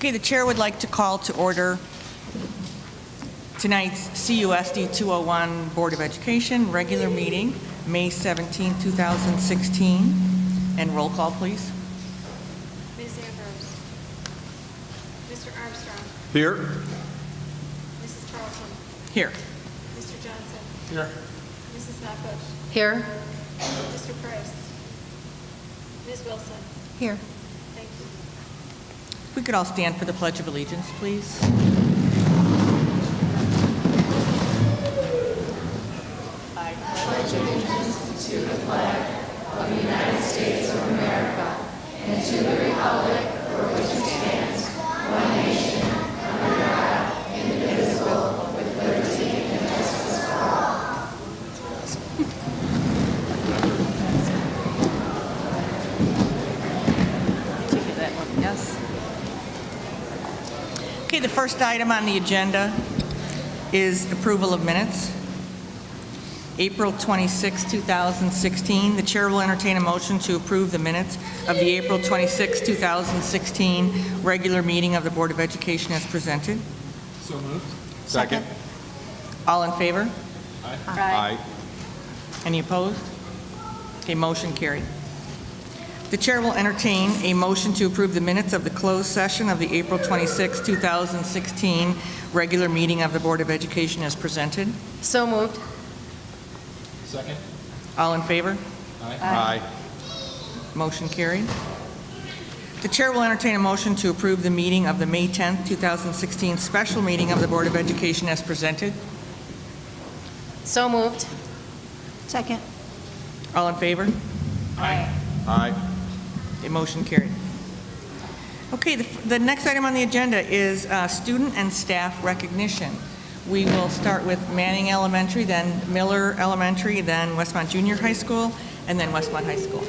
Okay, the chair would like to call to order tonight's CUSD 201 Board of Education regular meeting, May 17, 2016. And roll call, please. Ms. Ambrose. Mr. Armstrong. Here. Mrs. Carlson. Here. Mr. Johnson. Here. Mrs. Knopfuch. Here. Mr. Price. Ms. Wilson. Here. Thank you. If we could all stand for the Pledge of Allegiance, please. Yes. Okay, the first item on the agenda is approval of minutes. April 26, 2016. The chair will entertain a motion to approve the minutes of the April 26, 2016 regular meeting of the Board of Education as presented. So moved. Second. All in favor? Aye. Any opposed? Okay, motion carried. The chair will entertain a motion to approve the minutes of the closed session of the April 26, 2016 regular meeting of the Board of Education as presented. So moved. Second. All in favor? Aye. Motion carried. The chair will entertain a motion to approve the meeting of the May 10, 2016 special meeting of the Board of Education as presented. So moved. Second. All in favor? Aye. Aye. A motion carried. Okay, the next item on the agenda is student and staff recognition. We will start with Manning Elementary, then Miller Elementary, then Westmont Junior High School, and then Westmont High School.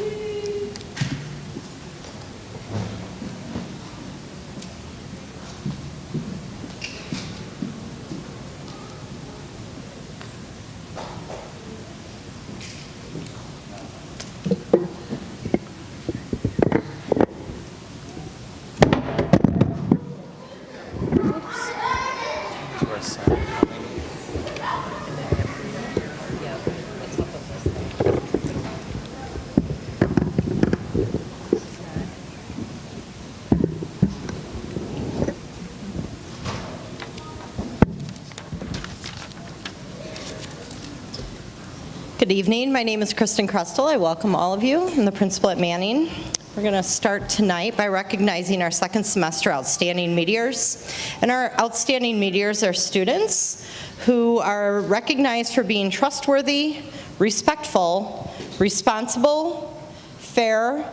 Good evening. My name is Kristen Krestel. I welcome all of you. I'm the principal at Manning. We're going to start tonight by recognizing our second semester outstanding meteors. And our outstanding meteors are students who are recognized for being trustworthy, respectful, responsible, fair,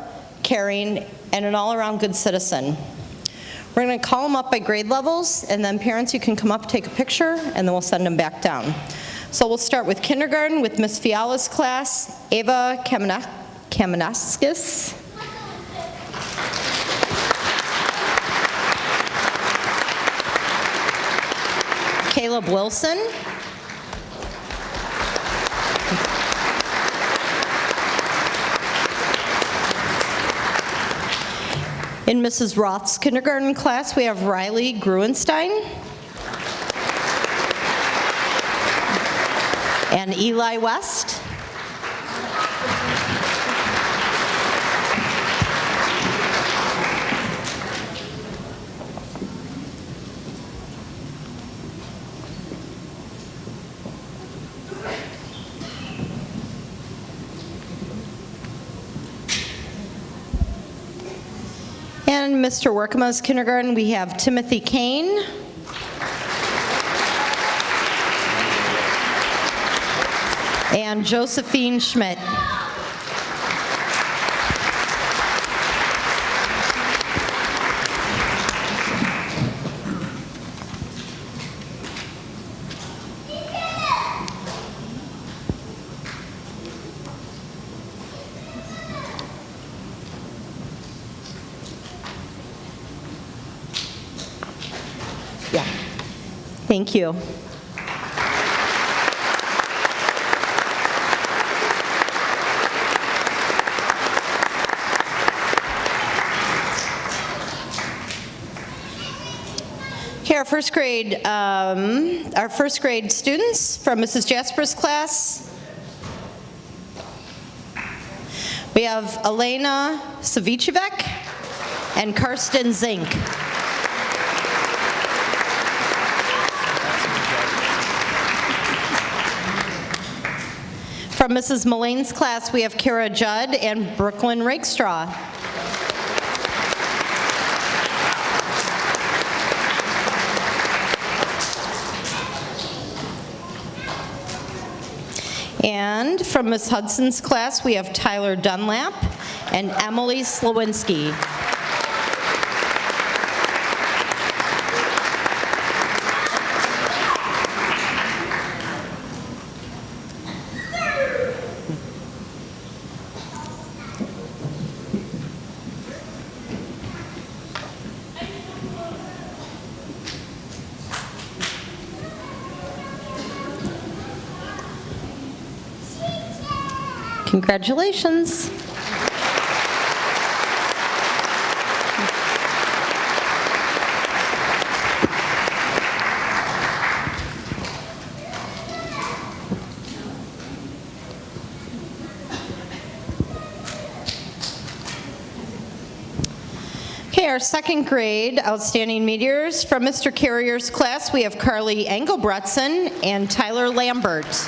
caring, and an all-around good citizen. We're going to call them up by grade levels, and then parents, you can come up, take a picture, and then we'll send them back down. So we'll start with kindergarten with Miss Fiala's class, Ava Kamenaskis. Caleb Wilson. In Mrs. Roth's kindergarten class, we have Riley Gruenstein. And Eli West. And Mr. Workema's kindergarten, we have Timothy Kane. And Josephine Schmidt. Yeah. Thank you. our first grade students from Mrs. Jasper's class. We have Elena Savicevic and Karsten Zink. From Mrs. Mullane's class, we have Kara Judd and Brooklyn Rakestraw. And from Ms. Hudson's class, we have Tyler Dunlap and Emily Slowinski. Congratulations. Okay, our second grade outstanding meteors. From Mr. Carrier's class, we have Carly Engelbretson and Tyler Lambert.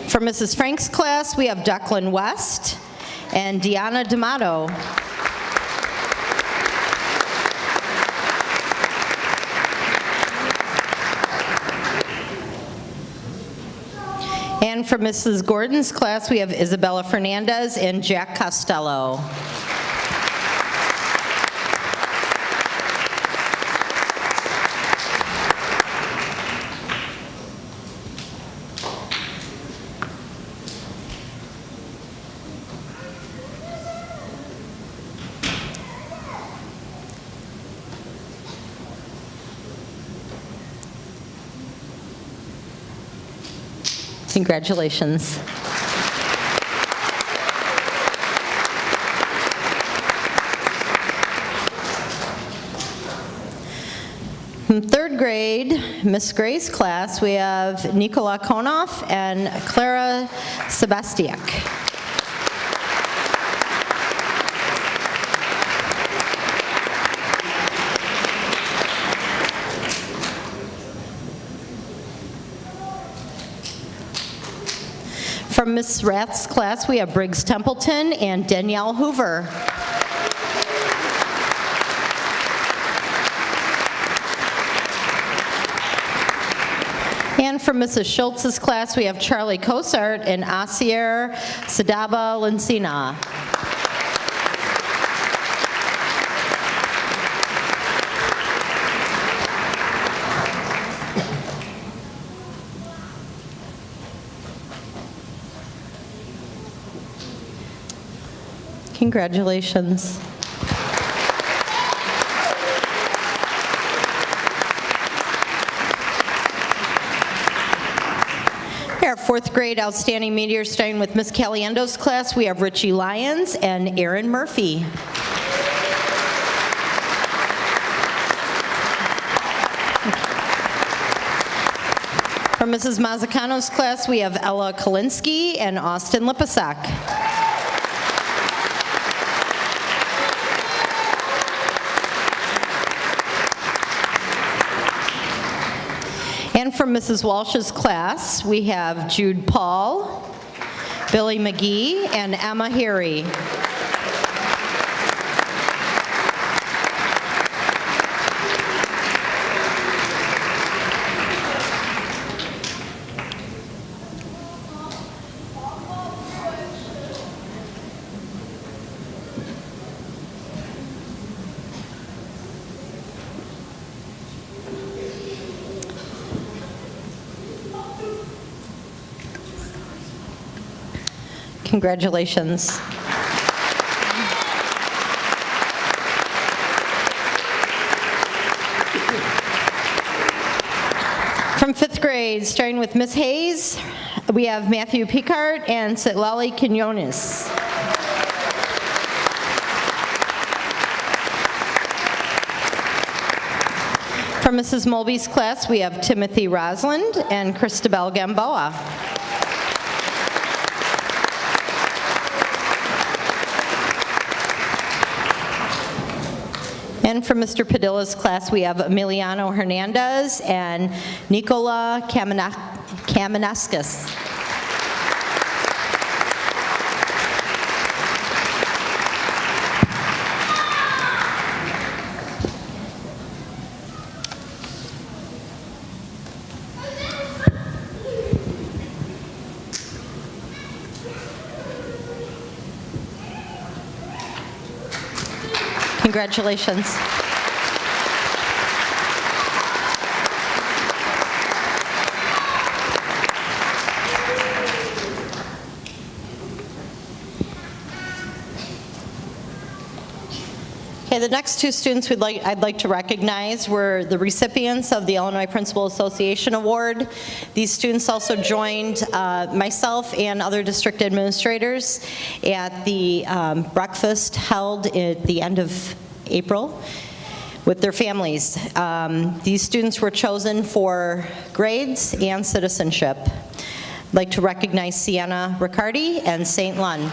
For Mrs. Frank's class, we have Declan West and Deanna D'Amato. And for Mrs. Gordon's class, we have Isabella Fernandez and Jack Costello. Congratulations. From third grade, Miss Gray's class, we have Nikola Konoff and Clara Sebastiak. From Miss Rath's class, we have Briggs Templeton and Danielle Hoover. And from Mrs. Schultz's class, we have Charlie Cosart and Asier Sadaba Lencina. Congratulations. Our fourth grade outstanding meteors, starting with Miss Caliendo's class, we have Richie Lyons and Aaron Murphy. From Mrs. Mazzacano's class, we have Ella Kalinsky and Austin Lipisak. And from Mrs. Walsh's class, we have Jude Paul, Billy McGee, and Emma Harry. Congratulations. From fifth grade, starting with Miss Hayes, we have Matthew Picard and Sitlali Quinones. From Mrs. Mulvey's class, we have Timothy Rosland and Christabel Gamboa. And from Mr. Padilla's class, we have Emiliano Hernandez and Nicola Kamenaskis. Congratulations. Okay, the next two students I'd like to recognize were the recipients of the Illinois Principal Association Award. These students also joined myself and other district administrators at the breakfast held at the end of April with their families. These students were chosen for grades and citizenship. I'd like to recognize Sienna Riccardi and St. Lun.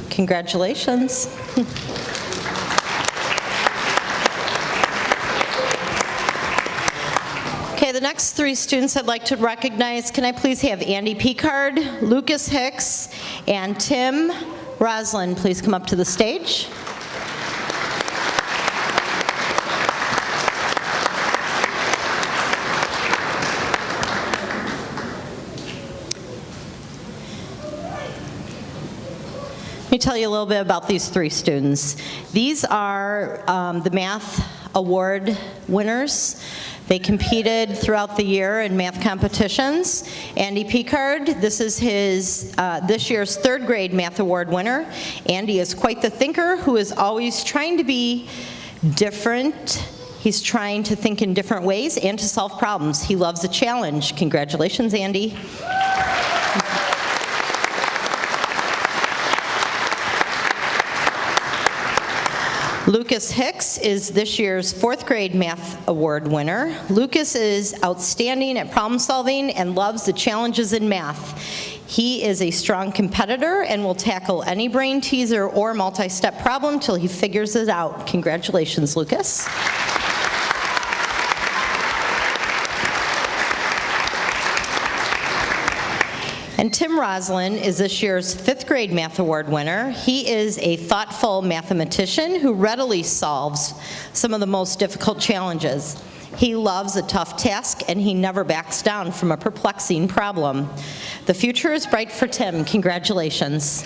Congratulations. Okay, the next three students I'd like to recognize, can I please have Andy Picard, Lucas Hicks, and Tim Roslin please come up to the stage. Let me tell you a little bit about these three students. These are the math award winners. They competed throughout the year in math competitions. Andy Picard, this is his this year's third grade math award winner. Andy is quite the thinker who is always trying to be different. He's trying to think in different ways and to solve problems. He loves a challenge. Congratulations, Andy. Lucas Hicks is this year's fourth grade math award winner. Lucas is outstanding at problem solving and loves the challenges in math. He is a strong competitor and will tackle any brain teaser or multi-step problem till he figures it out. Congratulations, Lucas. And Tim Roslin is this year's fifth grade math award winner. He is a thoughtful mathematician who readily solves some of the most difficult challenges. He loves a tough task and he never backs down from a perplexing problem. The future is bright for Tim. Congratulations.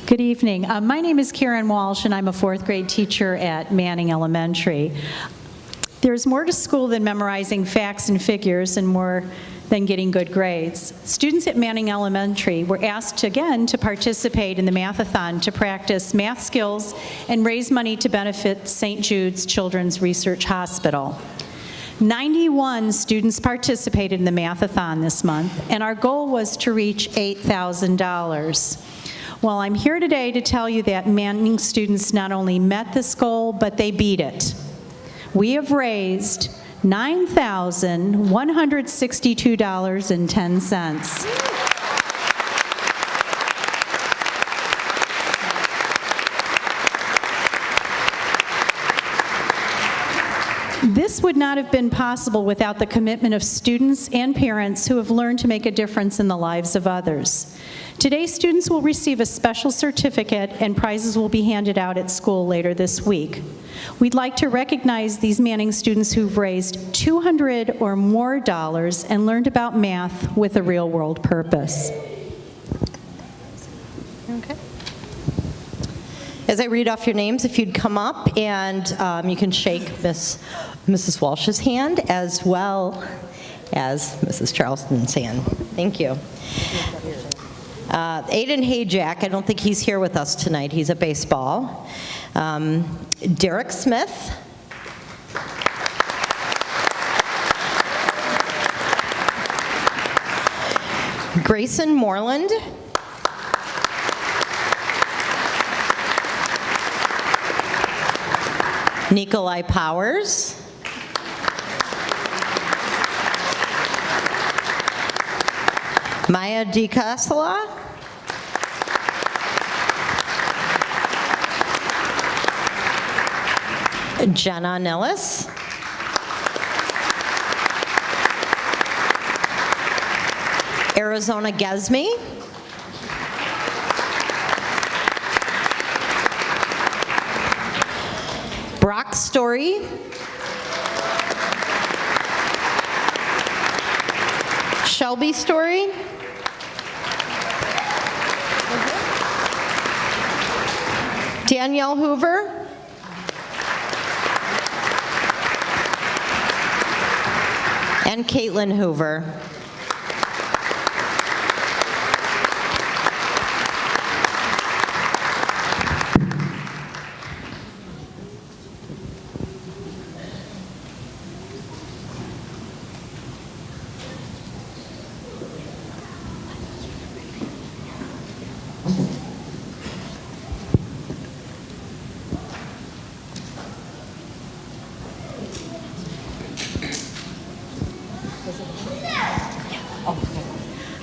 Good evening. My name is Karen Walsh, and I'm a fourth grade teacher at Manning Elementary. There's more to school than memorizing facts and figures and more than getting good grades. Students at Manning Elementary were asked again to participate in the Mathathon to practice math skills and raise money to benefit St. Jude's Children's Research Hospital. 91 students participated in the Mathathon this month, and our goal was to reach $8,000. Well, I'm here today to tell you that Manning students not only met this goal, but they beat it. We have raised $9,162.10. This would not have been possible without the commitment of students and parents who have learned to make a difference in the lives of others. Today, students will receive a special certificate and prizes will be handed out at school later this week. We'd like to recognize these Manning students who've raised $200 or more and learned about math with a real-world purpose. Okay. As I read off your names, if you'd come up and you can shake Mrs. Walsh's hand as well as Mrs. Charleston's hand. Thank you. Aiden Hayjack, I don't think he's here with us tonight. He's at baseball. Derek Smith. Grayson Moreland. Nikolai Powers. Maya DiCassola. Jenna Nellis. Arizona Gesme. Brock Story. Shelby Story. Danielle Hoover. And Caitlin Hoover.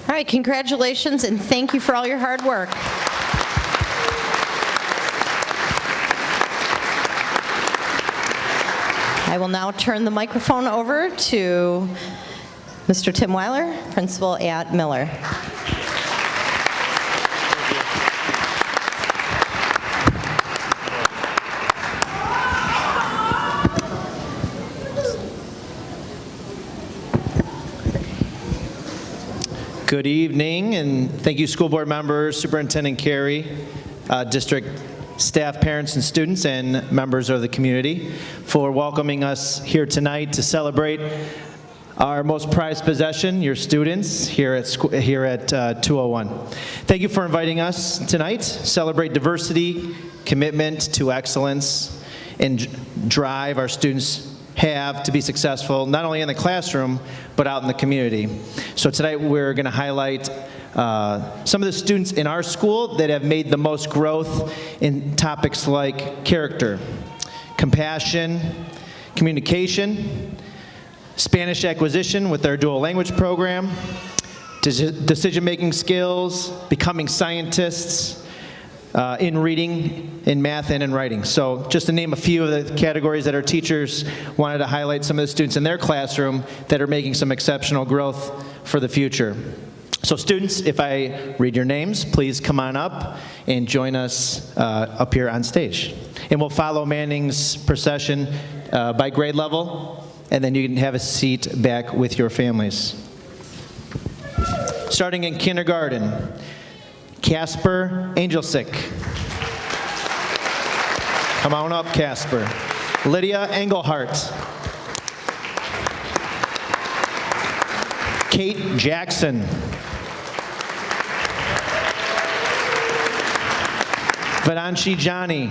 All right, congratulations and thank you for all your hard work. I will now turn the microphone over to Mr. Tim Weiler, principal at Miller. Good evening, and thank you, school board members, Superintendent Carey, district staff, parents, and students, and members of the community for welcoming us here tonight to celebrate our most prized possession, your students, here at 201. Thank you for inviting us tonight. Celebrate diversity, commitment to excellence, and drive our students have to be successful, not only in the classroom, but out in the community. So tonight we're going to highlight some of the students in our school that have made the most growth in topics like character, compassion, communication, Spanish acquisition with our dual language program, decision-making skills, becoming scientists, in reading, in math, and in writing. So just to name a few of the categories that our teachers wanted to highlight some of the students in their classroom that are making some exceptional growth for the future. So students, if I read your names, please come on up and join us up here on stage. And we'll follow Manning's procession by grade level, and then you can have a seat back with your families. Starting in kindergarten, Casper Angelsick. Come on up, Casper. Lydia Engelhart. Kate Jackson. Vedanshi Johnny.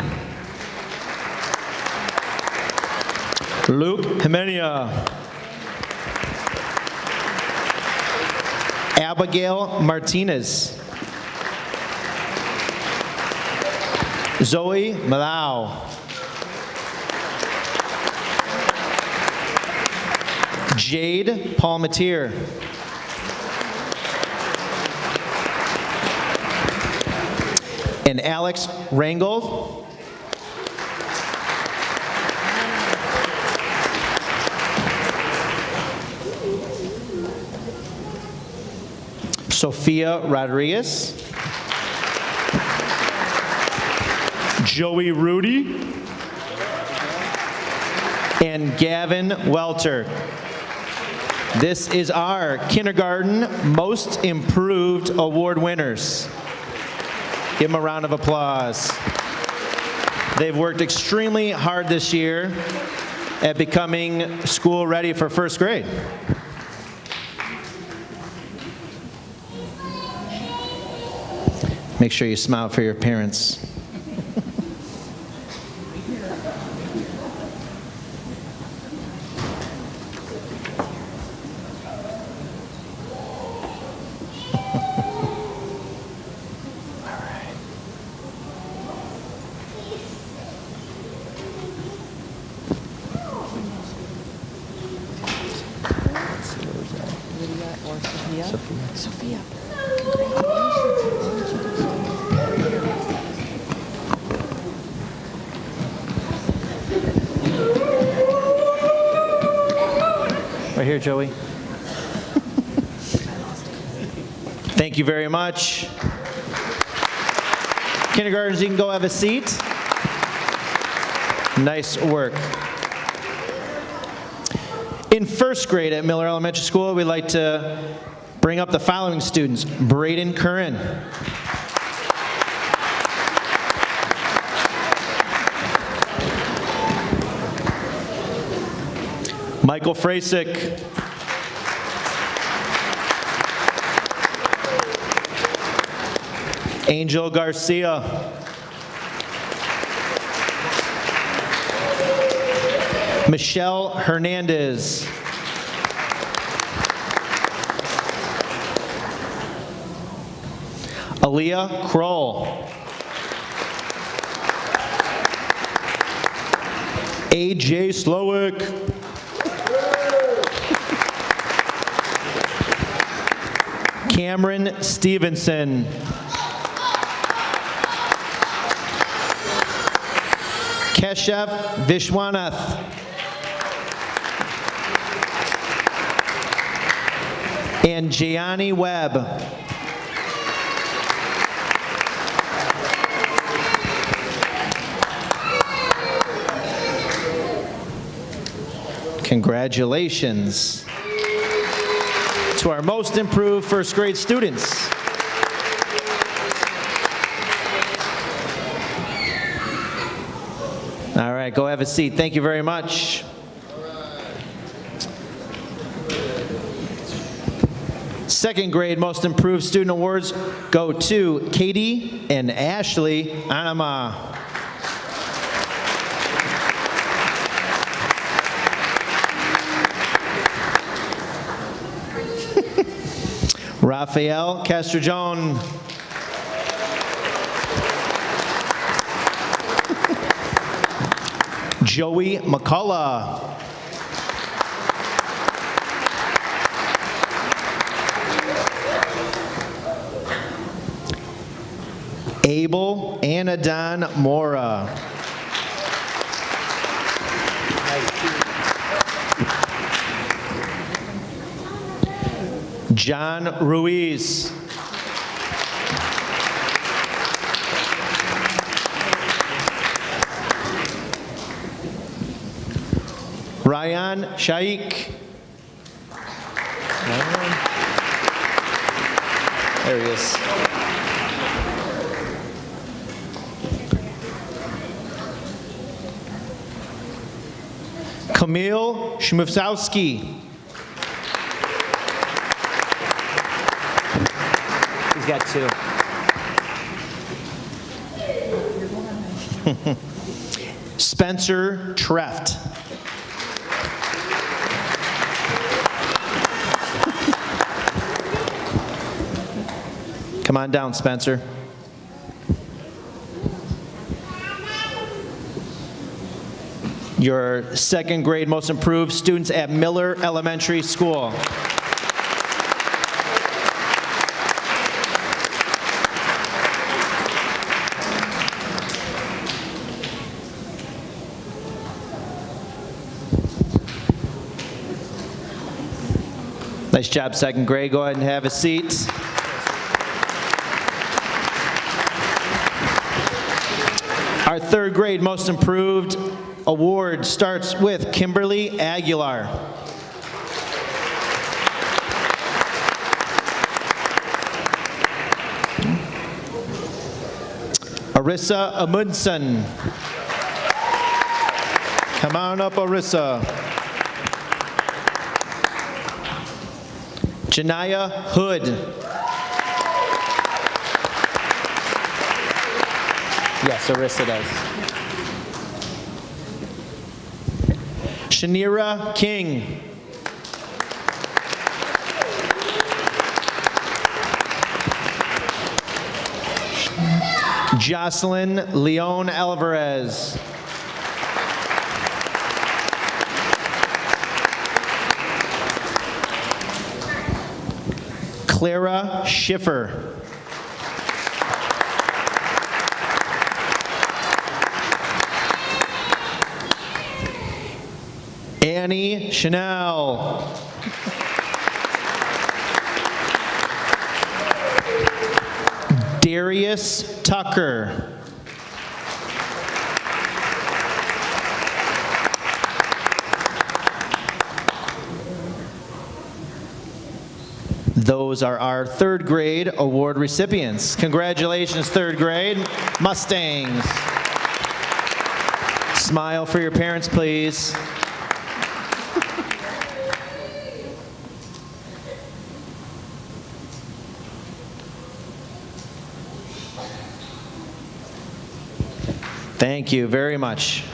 Luke Jimenia. Abigail Martinez. Zoe Malau. Jade Palmatier. And Alex Rangel. Sophia Rodriguez. Joey Rudy. And Gavin Welter. This is our Kindergarten Most Improved Award winners. Give them a round of applause. They've worked extremely hard this year at becoming school ready for first grade. Make sure you smile for your parents. Sophia. Right here, Joey. Thank you very much. Kindergartners, you can go have a seat. Nice work. In first grade at Miller Elementary School, we'd like to bring up the following students. Braden Curran. Michael Frasick. Angel Garcia. Michelle Hernandez. Aaliyah Kroll. AJ Slowick. Cameron Stevenson. Keshav Vishwanath. And Gianni Webb. Congratulations to our most improved first grade students. All right, go have a seat. Thank you very much. Second grade most improved student awards go to Katie and Ashley Anama. Rafael Castrillon. Joey McCullough. Abel Anadon Mora. John Ruiz. Ryan Shaikh. There he is. Camille Schmufsowski. He's got two. Spencer Treft. Come on down, Spencer. Your second grade most improved students at Miller Elementary School. Nice job, second grade. Go ahead and have a seat. Our third grade Most Improved Award starts with Kimberly Aguilar. Arissa Amundsen. Come on up, Arissa. Janaya Hood. Yes, Arissa does. Shanira King. Jocelyn Leon Alvarez. Clara Schiffer. Annie Chanel. Darius Tucker. Those are our third grade award recipients. Congratulations, third grade Mustangs. Smile for your parents, please. Thank you very much.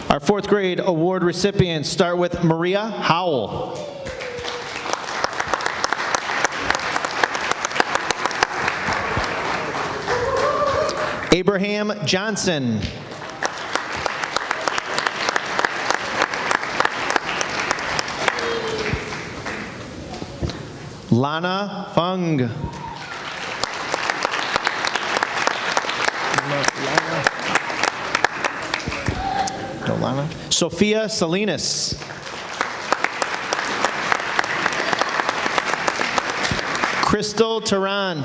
Our fourth grade award recipients start with Maria Howell. Abraham Johnson. Lana Fung. Lana. Sophia Salinas. Crystal Tehran.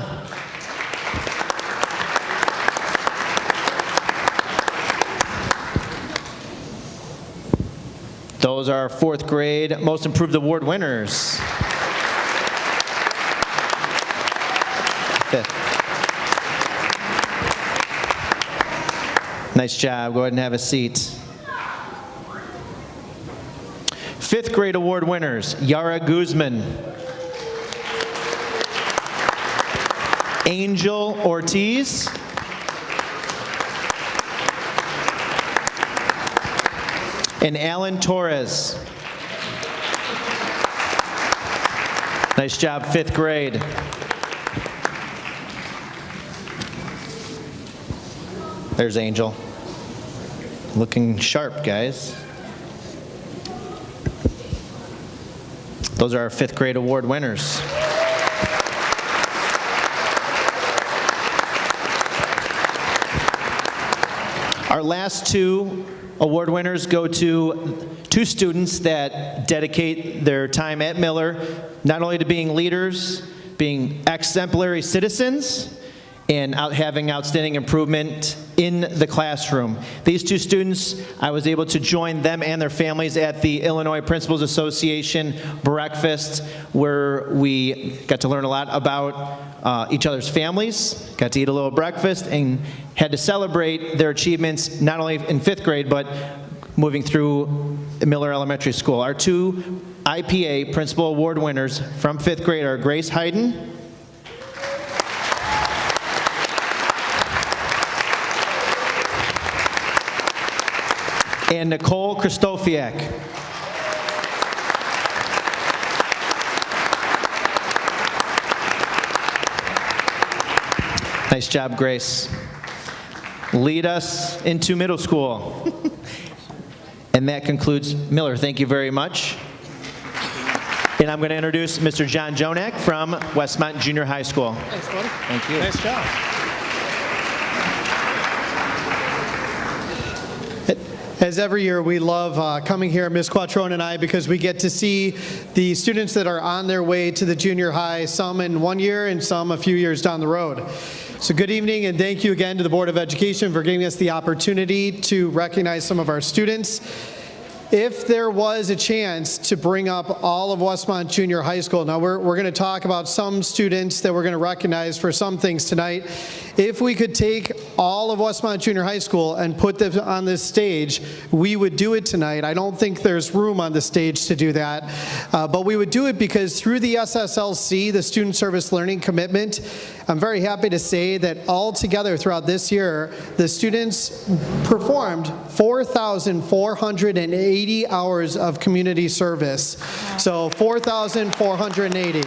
Those are our fourth grade Most Improved Award winners. Fifth. Nice job. Go ahead and have a seat. Fifth grade award winners, Yara Guzman, Angel Ortiz, and Alan Torres. Nice job, fifth grade. There's Angel. Looking sharp, guys. Those are our fifth grade award winners. Our last two award winners go to two students that dedicate their time at Miller, not only to being leaders, being exemplary citizens, and having outstanding improvement in the classroom. These two students, I was able to join them and their families at the Illinois Principals Association breakfast, where we got to learn a lot about each other's families, got to eat a little breakfast, and had to celebrate their achievements not only in fifth grade, but moving through Miller Elementary School. Our two IPA Principal Award winners from fifth grade are Grace Hayden and Nicole Kristofiak. Nice job, Grace. Lead us into middle school. And that concludes Miller. Thank you very much. And I'm going to introduce Mr. John Jonak from Westmont Junior High School. Thanks, buddy. Thank you. Nice job. As every year, we love coming here, Ms. Quattrone and I, because we get to see the students that are on their way to the junior high, some in 1 year and some a few years down the road. So good evening, and thank you again to the Board of Education for giving us the opportunity to recognize some of our students. If there was a chance to bring up all of Westmont Junior High School, now we're going to talk about some students that we're going to recognize for some things tonight. If we could take all of Westmont Junior High School and put them on this stage, we would do it tonight. I don't think there's room on the stage to do that, but we would do it because through the SSLC, the Student Service Learning Commitment, I'm very happy to say that all together throughout this year, the students performed 4,480 hours of community service. So 4,480.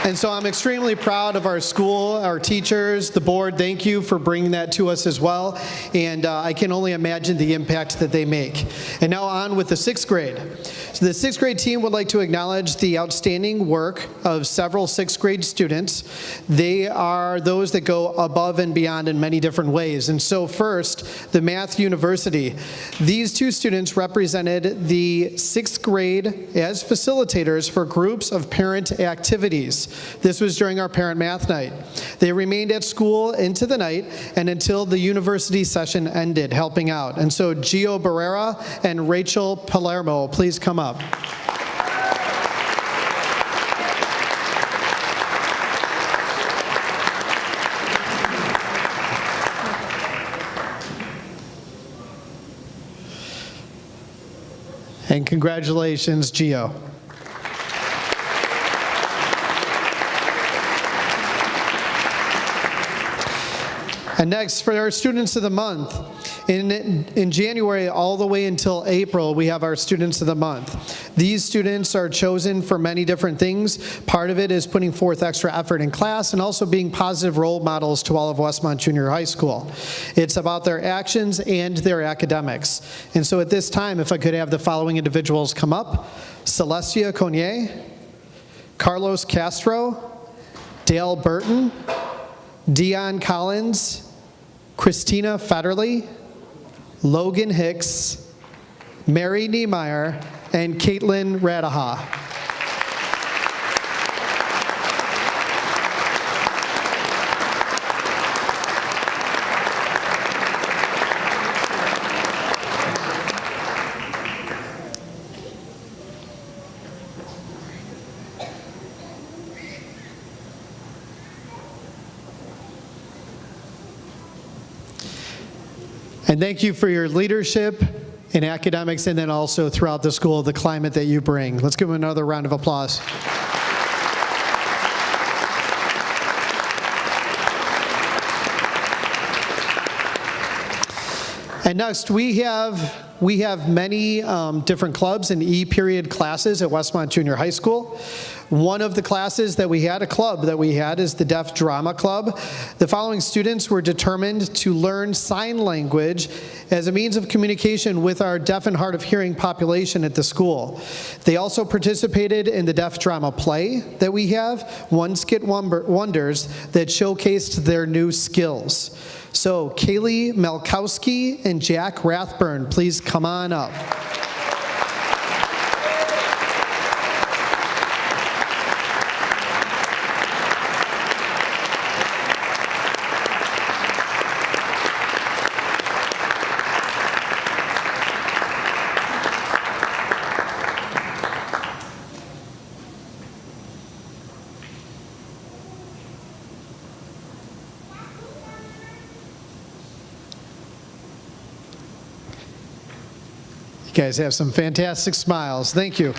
And so I'm extremely proud of our school, our teachers, the board. Thank you for bringing that to us as well. And I can only imagine the impact that they make. And now on with the sixth grade. So the sixth grade team would like to acknowledge the outstanding work of several sixth grade students. They are those that go above and beyond in many different ways. And so first, the Math University. These two students represented the sixth grade as facilitators for groups of parent activities. This was during our parent math night. They remained at school into the night and until the university session ended, helping out. And so Gio Barrera and Rachel Palermo, please come up. And congratulations, Gio. And next, for our Students of the Month, in January all the way until April, we have our Students of the Month. These students are chosen for many different things. Part of it is putting forth extra effort in class and also being positive role models to all of Westmont Junior High School. It's about their actions and their academics. And so at this time, if I could have the following individuals come up: Celestia Conier, Carlos Castro, Dale Burton, Dion Collins, Christina Federley, Logan Hicks, Mary Niemeyer, and Caitlin Radaha. And thank you for your leadership in academics and then also throughout the school, the climate that you bring. Let's give them another round of applause. And next, we have many different clubs and E-period classes at Westmont Junior High School. One of the classes that we had, a club that we had, is the Deaf Drama Club. The following students were determined to learn sign language as a means of communication with our deaf and hard of hearing population at the school. They also participated in the Deaf Drama Play that we have, One Skit Wonders, that showcased their new skills. So Kaylee Melkowski and Jack Rathburn, please come on up. You guys have some fantastic smiles. Thank you.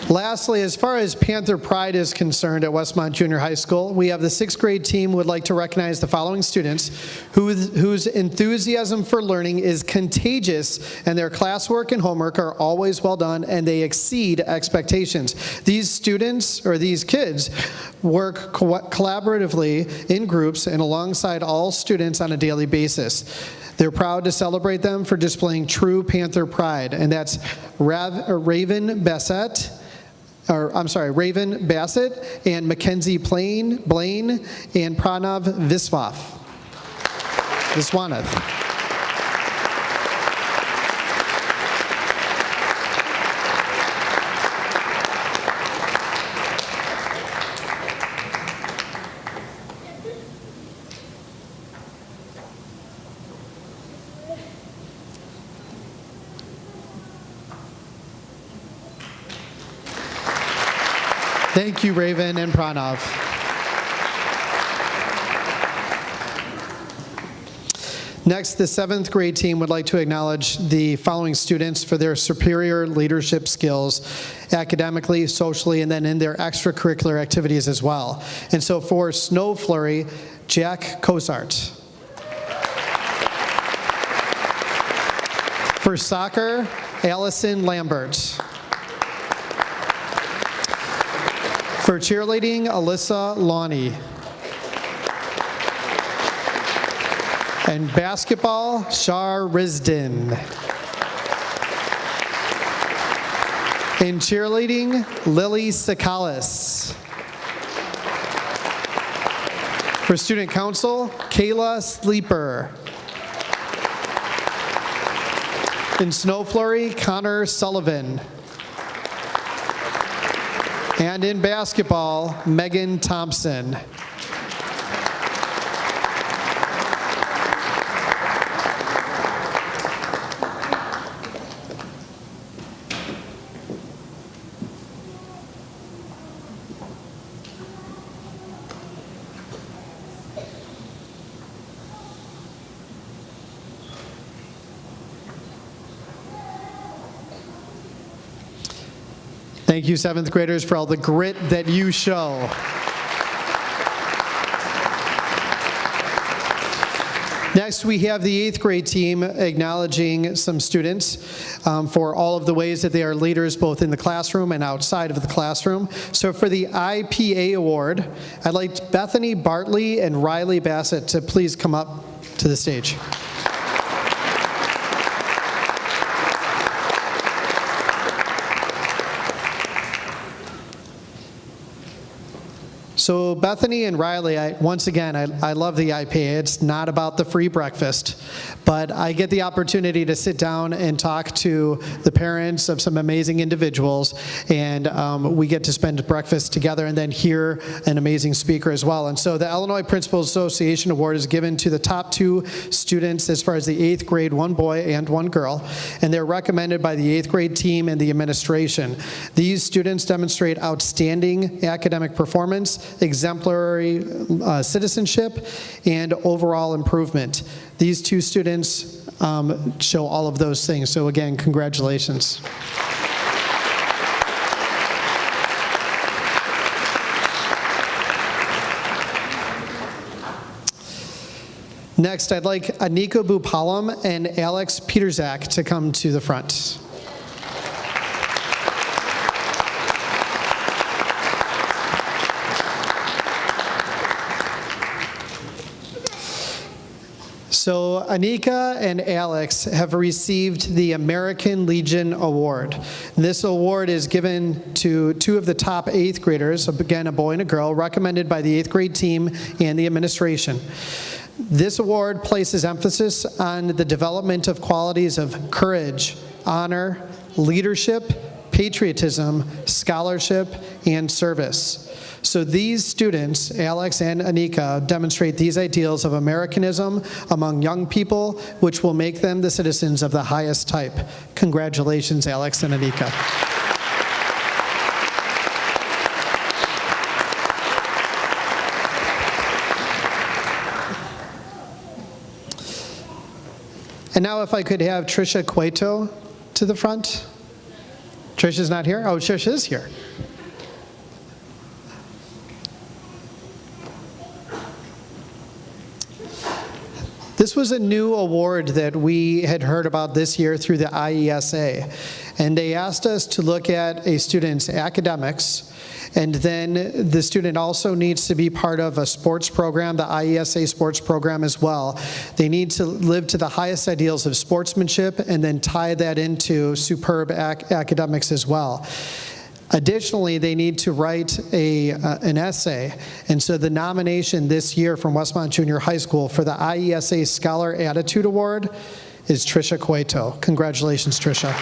Lastly, as far as Panther Pride is concerned at Westmont Junior High School, we have the sixth grade team would like to recognize the following students whose enthusiasm for learning is contagious and their classwork and homework are always well done and they exceed expectations. These students, or these kids, work collaboratively in groups and alongside all students on a daily basis. They're proud to celebrate them for displaying true Panther pride, and that's Raven Bassett, Raven Bassett, and Mackenzie Blaine, and Pranav Viswanath. Thank you, Raven and Pranav. Next, the 7th grade team would like to acknowledge the following students for their superior leadership skills academically, socially, and then in their extracurricular activities as well. And so for Snow Flurry, Jack Cosart. For soccer, Allison Lambert. For cheerleading, Alyssa Lawney. And basketball, Shar Risden. In cheerleading, Lily Sakalis. For student council, Kayla Sleeper. In snow flurry, Connor Sullivan. And in basketball, Megan Thompson. Thank you, 7th graders, for all the grit that you show. Next, we have the 8th grade team acknowledging some students for all of the ways that they are leaders both in the classroom and outside of the classroom. So for the IPA award, I'd like Bethany Bartley and Riley Bassett to please come up to the stage. So Bethany and Riley, once again, I love the IPA. It's not about the free breakfast, but I get the opportunity to sit down and talk to the parents of some amazing individuals, and we get to spend breakfast together and then hear an amazing speaker as well. And so the Illinois Principals Association Award is given to the top 2 students as far as the 8th grade, 1 boy and 1 girl, and they're recommended by the 8th grade team and the administration. These students demonstrate outstanding academic performance, exemplary citizenship, and overall improvement. These 2 students show all of those things. So again, congratulations. Next, I'd like Anika Bupalam and Alex Peterzak to come to the front. So Anika and Alex have received the American Legion Award. This award is given to 2 of the top 8th graders, again, a boy and a girl, recommended by the 8th grade team and the administration. This award places emphasis on the development of qualities of courage, honor, leadership, patriotism, scholarship, and service. So these students, Alex and Anika, demonstrate these ideals of Americanism among young people, which will make them the citizens of the highest type. Congratulations, Alex and Anika. And now if I could have Trisha Cueto to the front. Trisha's not here? Oh, Trisha is here. This was a new award that we had heard about this year through the IESA. And they asked us to look at a student's academics, and then the student also needs to be part of a sports program, the IESA sports program as well. They need to live to the highest ideals of sportsmanship and then tie that into superb academics as well. Additionally, they need to write an essay, and so the nomination this year from Westmont Junior High School for the IESA Scholar Attitude Award is Trisha Cueto. Congratulations, Trisha.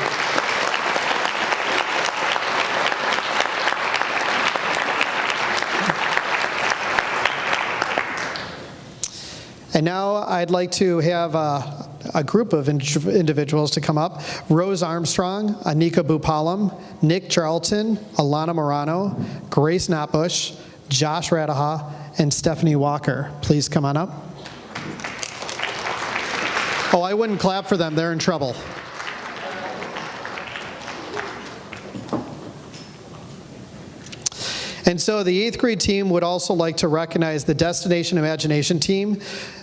And now I'd like to have a group of individuals to come up. Rose Armstrong, Anika Bupalam, Nick Charlton, Alana Morano, Grace Notbush, Josh Radaha, and Stephanie Walker. Please come on up. Oh, I wouldn't clap for them. They're in trouble. And so the 8th grade team would also like to recognize the Destination Imagination team.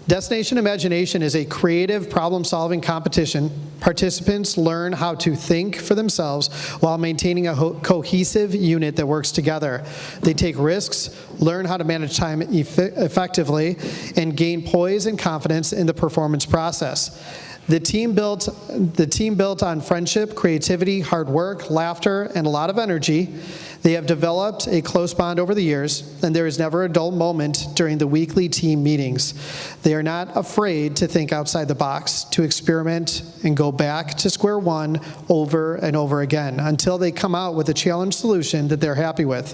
Destination Imagination is a creative problem-solving competition. Participants learn how to think for themselves while maintaining a cohesive unit that works together. They take risks, learn how to manage time effectively, and gain poise and confidence in the performance process. The team built on friendship, creativity, hard work, laughter, and a lot of energy. They have developed a close bond over the years, and there is never a dull moment during the weekly team meetings. They are not afraid to think outside the box, to experiment, and go back to square one over and over again until they come out with a challenge solution that they're happy with.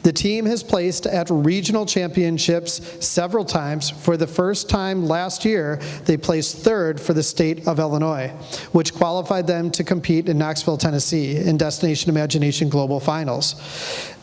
The team has placed at regional championships several times. For the first time last year, they placed 3rd for the state of Illinois, which qualified them to compete in Knoxville, Tennessee in Destination Imagination Global Finals.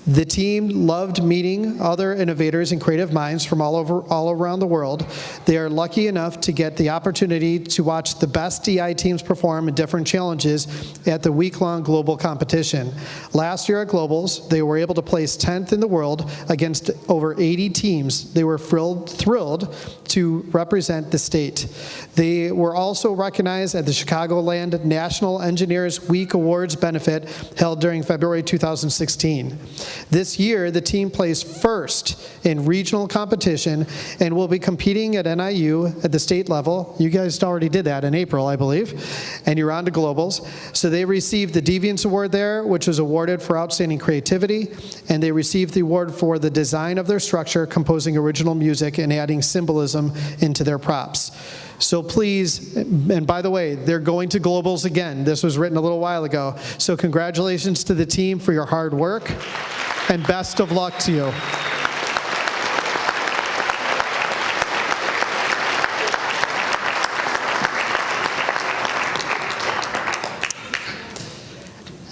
The team loved meeting other innovators and creative minds from all around the world. They are lucky enough to get the opportunity to watch the best DI teams perform in different challenges at the week-long global competition. Last year at Globals, they were able to place 10th in the world against over 80 teams. They were thrilled to represent the state. They were also recognized at the Chicagoland National Engineers Week Awards benefit held during February 2016. This year, the team placed 1st in regional competition and will be competing at NIU at the state level. You guys already did that in April, I believe, and you're on to Globals. So they received the Deviance Award there, which was awarded for outstanding creativity, and they received the award for the design of their structure, composing original music and adding symbolism into their props. So please, and by the way, they're going to Globals again. This was written a little while ago. So congratulations to the team for your hard work, and best of luck to you.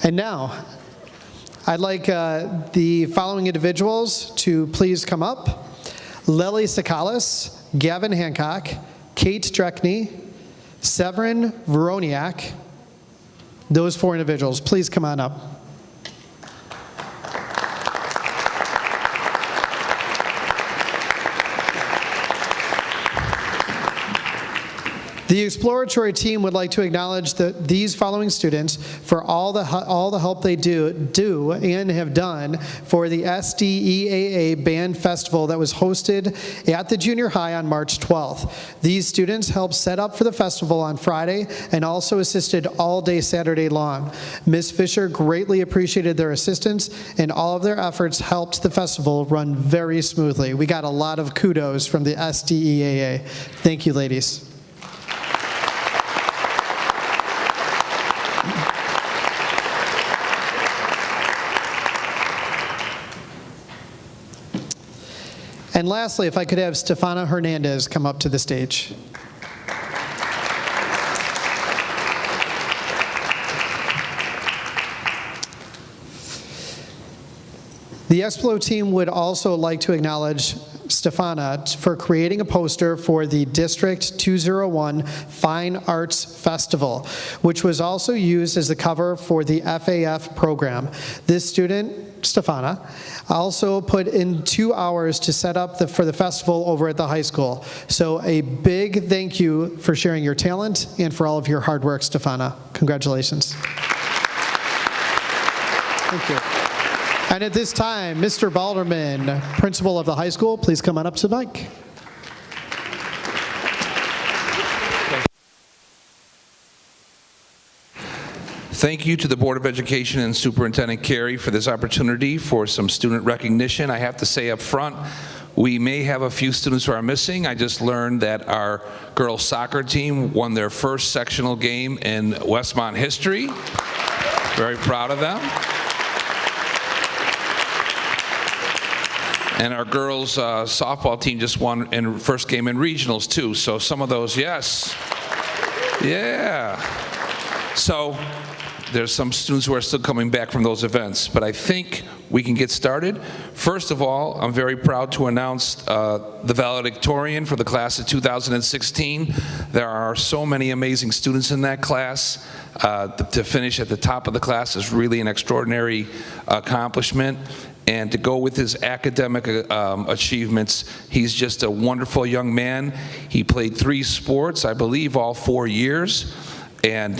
And now, I'd like the following individuals to please come up. Lily Sakalis, Gavin Hancock, Kate Dreckney, Severin Veroniak. Those 4 individuals, please come on up. The exploratory team would like to acknowledge these following students for all the help they do and have done for the SDEAA Band Festival that was hosted at the junior high on March 12th. These students helped set up for the festival on Friday and also assisted all day Saturday long. Ms. Fisher greatly appreciated their assistance, and all of their efforts helped the festival run very smoothly. We got a lot of kudos from the SDEAA. Thank you, ladies. And lastly, if I could have Stefana Hernandez come up to the stage. The Explo team would also like to acknowledge Stefana for creating a poster for the District 201 Fine Arts Festival, which was also used as the cover for the FAF program. This student, Stefana, also put in 2 hours to set up for the festival over at the high school. So a big thank you for sharing your talent and for all of your hard work, Stefana. Congratulations. Thank you. And at this time, Mr. Balderman, principal of the high school, please come on up to the mic. Thank you to the Board of Education and Superintendent Carey for this opportunity for some student recognition. I have to say up front, we may have a few students who are missing. I just learned that our girls soccer team won their first sectional game in Westmont history. Very proud of them. And our girls softball team just won in first game in regionals too. So some of those, yes. Yeah. So there's some students who are still coming back from those events, but I think we can get started. First of all, I'm very proud to announce the valedictorian for the class of 2016. There are so many amazing students in that class. To finish at the top of the class is really an extraordinary accomplishment. And to go with his academic achievements, he's just a wonderful young man. He played 3 sports, I believe all 4 years, and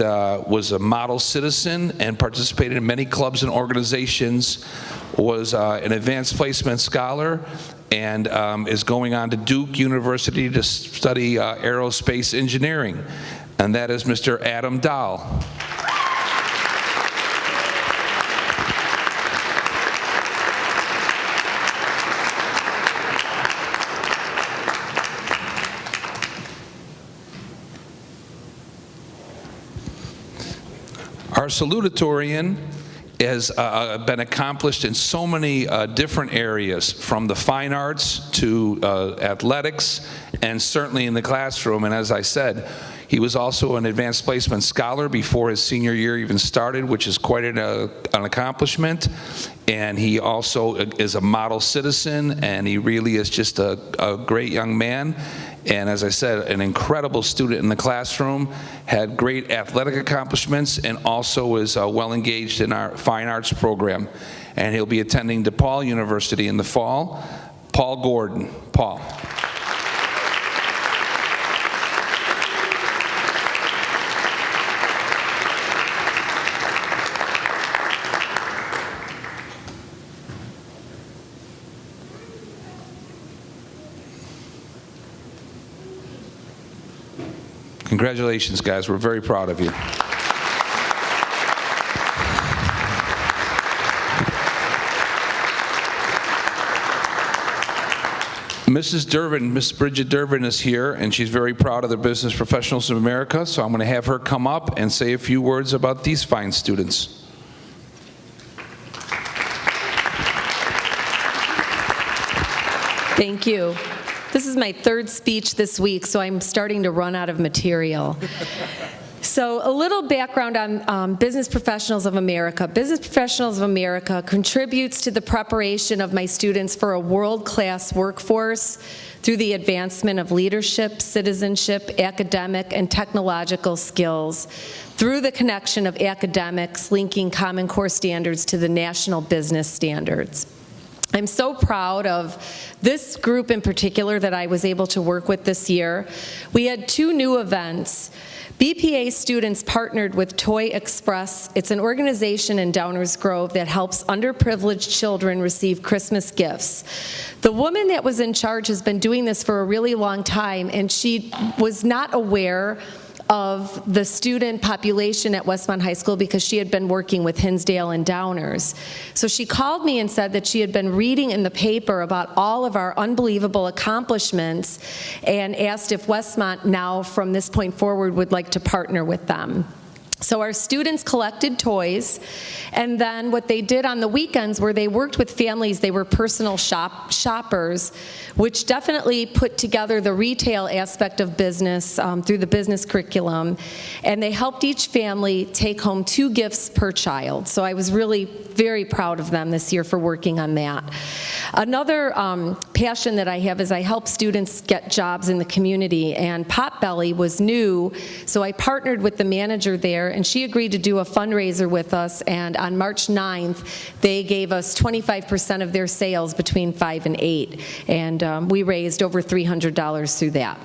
was a model citizen and participated in many clubs and organizations, was an advanced placement scholar, and is going on to Duke University to study aerospace engineering. And that is Mr. Adam Dahl. Our salutatorian has been accomplished in so many different areas, from the fine arts to athletics, and certainly in the classroom. And as I said, he was also an advanced placement scholar before his senior year even started, which is quite an accomplishment. And he also is a model citizen, and he really is just a great young man. And as I said, an incredible student in the classroom, had great athletic accomplishments, and also is well engaged in our fine arts program. And he'll be attending DePaul University in the fall. Paul Gordon. Paul. Congratulations, guys. We're very proud of you. Mrs. Durbin, Miss Bridget Durbin is here, and she's very proud of the Business Professionals of America, so I'm going to have her come up and say a few words about these fine students. Thank you. This is my 3rd speech this week, so I'm starting to run out of material. So a little background on Business Professionals of America. Business Professionals of America contributes to the preparation of my students for a world-class workforce through the advancement of leadership, citizenship, academic, and technological skills, through the connection of academics linking Common Core standards to the national business standards. I'm so proud of this group in particular that I was able to work with this year. We had 2 new events. BPA students partnered with Toy Express. It's an organization in Downers Grove that helps underprivileged children receive Christmas gifts. The woman that was in charge has been doing this for a really long time, and she was not aware of the student population at Westmont High School because she had been working with Hinsdale and Downers. So she called me and said that she had been reading in the paper about all of our unbelievable accomplishments and asked if Westmont now, from this point forward, would like to partner with them. So our students collected toys, and then what they did on the weekends were they worked with families. They were personal shoppers, which definitely put together the retail aspect of business through the business curriculum, and they helped each family take home 2 gifts per child. So I was really very proud of them this year for working on that. Another passion that I have is I help students get jobs in the community, and Potbelly was new, so I partnered with the manager there, and she agreed to do a fundraiser with us, and on March 9th, they gave us 25% of their sales between 5 and 8, and we raised over $300 through that.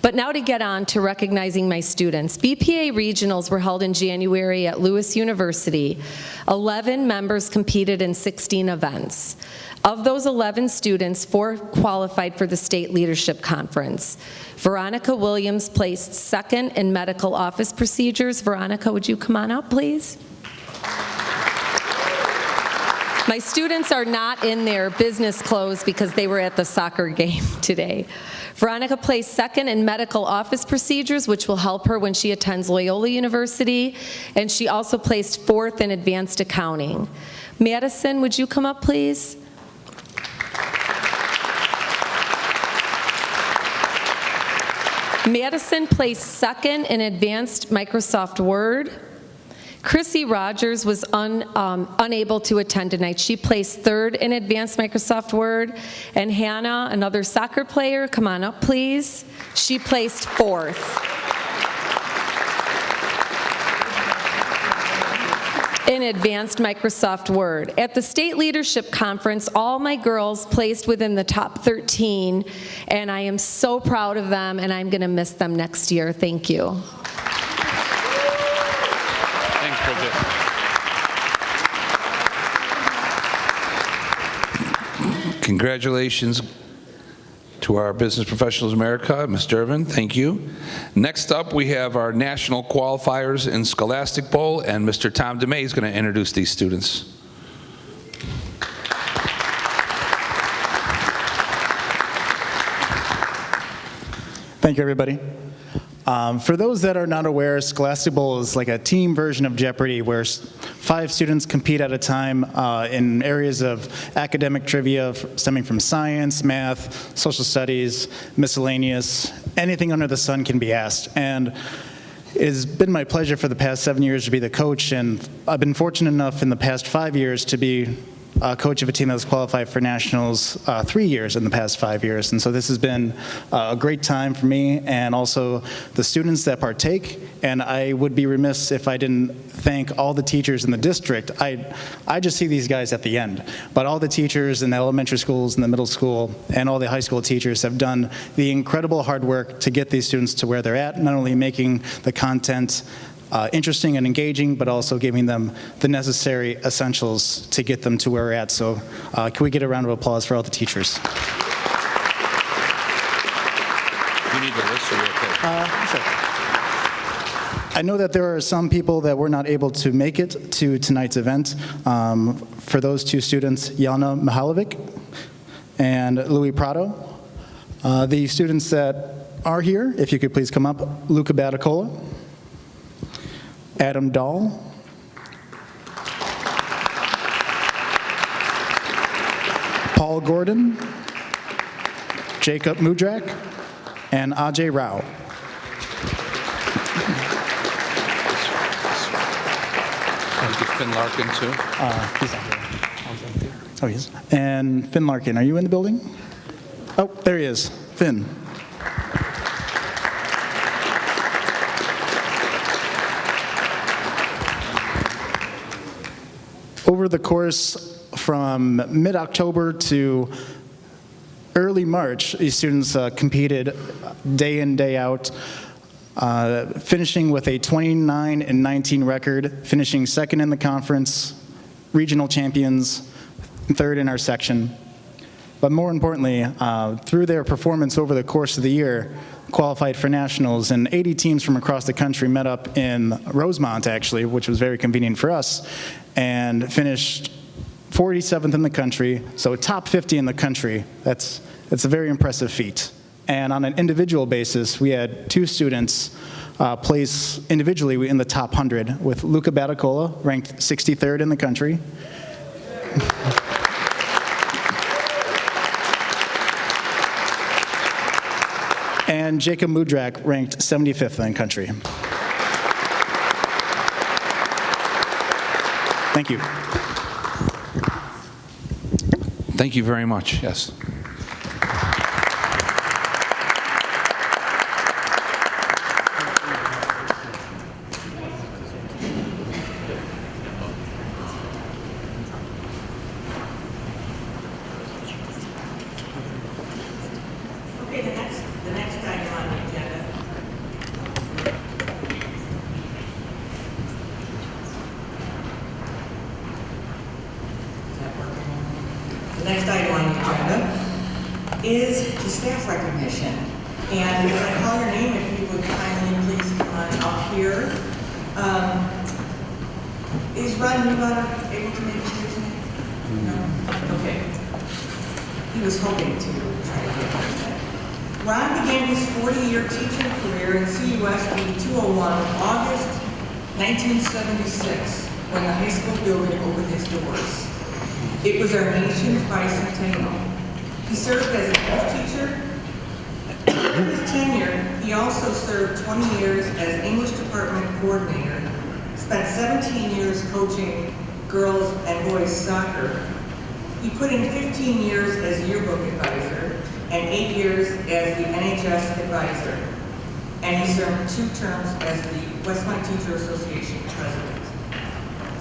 But now to get on to recognizing my students. BPA regionals were held in January at Lewis University. 11 members competed in 16 events. Of those 11 students, 4 qualified for the State Leadership Conference. Veronica Williams placed second in medical office procedures. Veronica, would you come on up, please? My students are not in their business clothes because they were at the soccer game today. Veronica placed second in medical office procedures, which will help her when she attends Loyola University, and she also placed fourth in advanced accounting. Madison, would you come up, please? Madison placed second in advanced Microsoft Word. Chrissy Rogers was unable to attend tonight. She placed third in advanced Microsoft Word. And Hannah, another soccer player, come on up, please. She placed fourth. In advanced Microsoft Word. At the State Leadership Conference, all my girls placed within the top 13, and I am so proud of them, and I'm going to miss them next year. Thank you. Thanks, Bridget. Congratulations to our Business Professionals of America, Ms. Durbin, thank you. Next up, we have our national qualifiers in Scholastic Bowl, and Mr. Tom DeMay is going to introduce these students. Thank you, everybody. For those that are not aware, Scholastic Bowl is like a team version of Jeopardy where 5 students compete at a time in areas of academic trivia stemming from science, math, social studies, miscellaneous, anything under the sun can be asked. And it has been my pleasure for the past 7 years to be the coach, and I've been fortunate enough in the past 5 years to be coach of a team that was qualified for nationals 3 years in the past 5 years. And so this has been a great time for me and also the students that partake. And I would be remiss if I didn't thank all the teachers in the district. I just see these guys at the end, but all the teachers in the elementary schools and the middle school and all the high school teachers have done the incredible hard work to get these students to where they're at, not only making the content interesting and engaging, but also giving them the necessary essentials to get them to where we're at. So can we get a round of applause for all the teachers? You need the list, or you're okay? Sure. I know that there are some people that were not able to make it to tonight's event. For those 2 students, Yana Mihalovic and Louis Prado. The students that are here, if you could please come up, Luca Baticola, Adam Dahl, Paul Gordon, Jacob Mudrak, and Ajay Rao. Finn Larkin, too. He's not here. Oh, he is. And Finn Larkin, are you in the building? Oh, there he is. Finn. Over the course from mid-October to early March, these students competed day in, day out, finishing with a 29-19 record, finishing second in the conference, regional champions, third in our section. But more importantly, through their performance over the course of the year, qualified for nationals, and 80 teams from across the country met up in Rosemont, actually, which was very convenient for us, and finished 47th in the country, so top 50 in the country. That's a very impressive feat. And on an individual basis, we had 2 students place individually in the top 100, with Luca Baticola ranked 63rd in the country. And Jacob Mudrak ranked 75th in the country. Thank you. Thank you very much. Yes. Okay, the next item on the next item on the agenda is the staff recognition. And if I call your name, if you would kindly please come on up here. Is Ron Newbauer able to make it here tonight? No? Okay. He was hoping to try to get here tonight. Ron began his 40-year teaching career in CUSD 201 August 1976 when the high school building opened its doors. It was our nation's bicentennial. He served as a health teacher. During his tenure, he also served 20 years as English department coordinator, spent 17 years coaching girls and boys soccer. He put in 15 years as yearbook advisor and 8 years as the NHS advisor. And he served 2 terms as the Westmont Teacher Association president.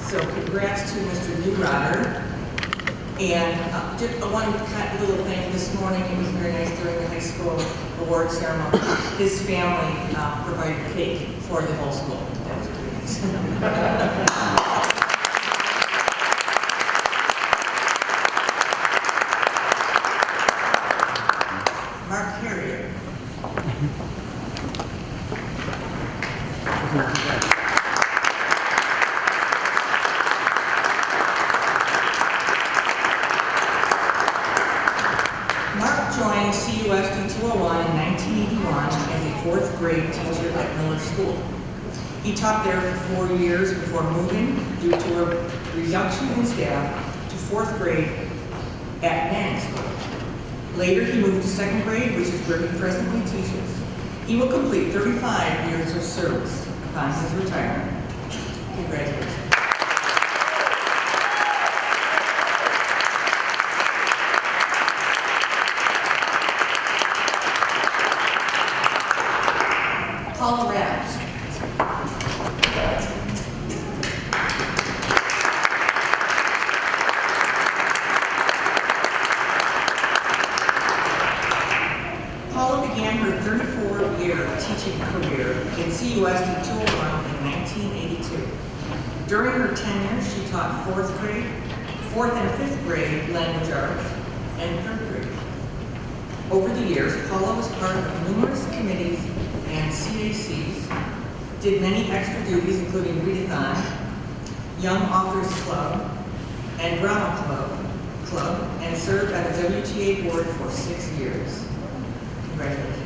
So congrats to Mr. Newrotter. And just one little thing this morning, it was very nice during the high school award ceremony. His family provided cake for the whole school. That was pretty nice. Mark Carrier. Mark joined CUSD 201 in 1981 as a 4th grade teacher at Miller School. He taught there for 4 years before moving due to a reduction in staff to 4th grade at Manning School. Later, he moved to 2nd grade, which is where he presently teaches. He will complete 35 years of service upon his retirement. Congratulations. Paula Raps. Paula began her 34-year teaching career in CUSD 201 in 1982. During her tenure, she taught 4th grade, 4th and 5th grade language arts, and 3rd grade. Over the years, Paula was part of numerous committees and CACs, did many extra duties including Readathon, Young Authors Club, and Drama Club, and served on the WTA board for 6 years. Congratulations.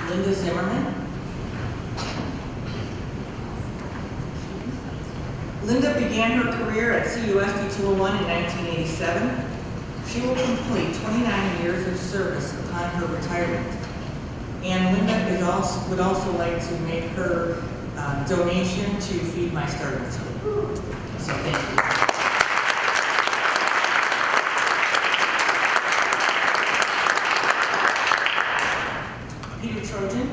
Linda Zimmerman. Linda began her career at CUSD 201 in 1987. She will complete 29 years of service upon her retirement. And Linda would also like to make her donation to Feed My Starving Children. So thank you. Peter Trojan.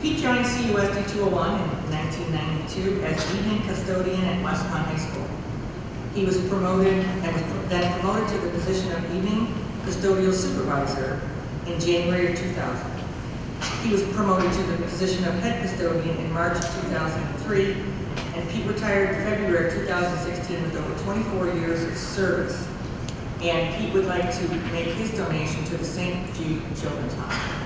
Pete joined CUSD 201 in 1992 as evening custodian at Westmont High School. He was promoted and was then promoted to the position of evening custodial supervisor in January of 2000. He was promoted to the position of head custodian in March of 2003, and Pete retired in February of 2016 with over 24 years of service. And Pete would like to make his donation to the St. Jude Children's Hospital.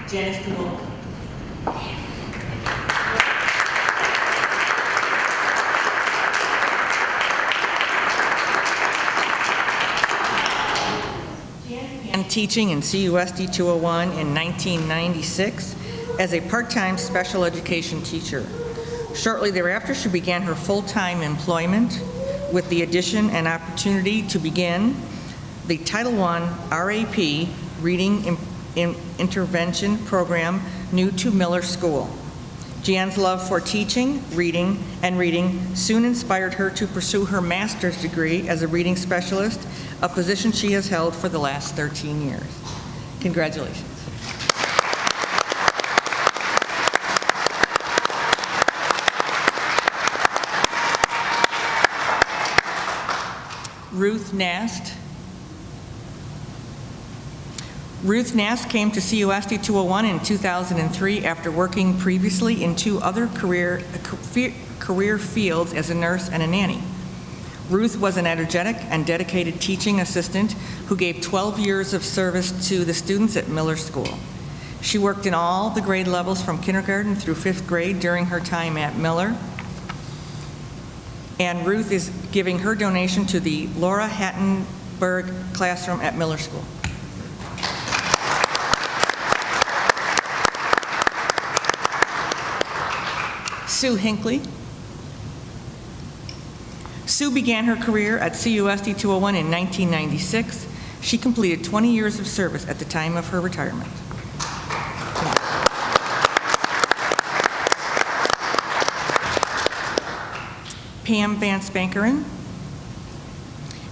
Janice DeWolf. And teaching in CUSD 201 in 1996 as a part-time special education teacher. Shortly thereafter, she began her full-time employment with the addition and opportunity to begin the Title I RAP Reading Intervention Program new to Miller School. Jan's love for teaching, reading, and reading soon inspired her to pursue her master's degree as a reading specialist, a position she has held for the last 13 years. Congratulations. Ruth Nast. Ruth Nast came to CUSD 201 in 2003 after working previously in 2 other career fields as a nurse and a nanny. Ruth was an energetic and dedicated teaching assistant who gave 12 years of service to the students at Miller School. She worked in all the grade levels from kindergarten through 5th grade during her time at Miller. And Ruth is giving her donation to the Laura Hattenberg classroom at Miller School. Sue Hinckley. Sue began her career at CUSD 201 in 1996. She completed 20 years of service at the time of her retirement. Pam Van Spankeren.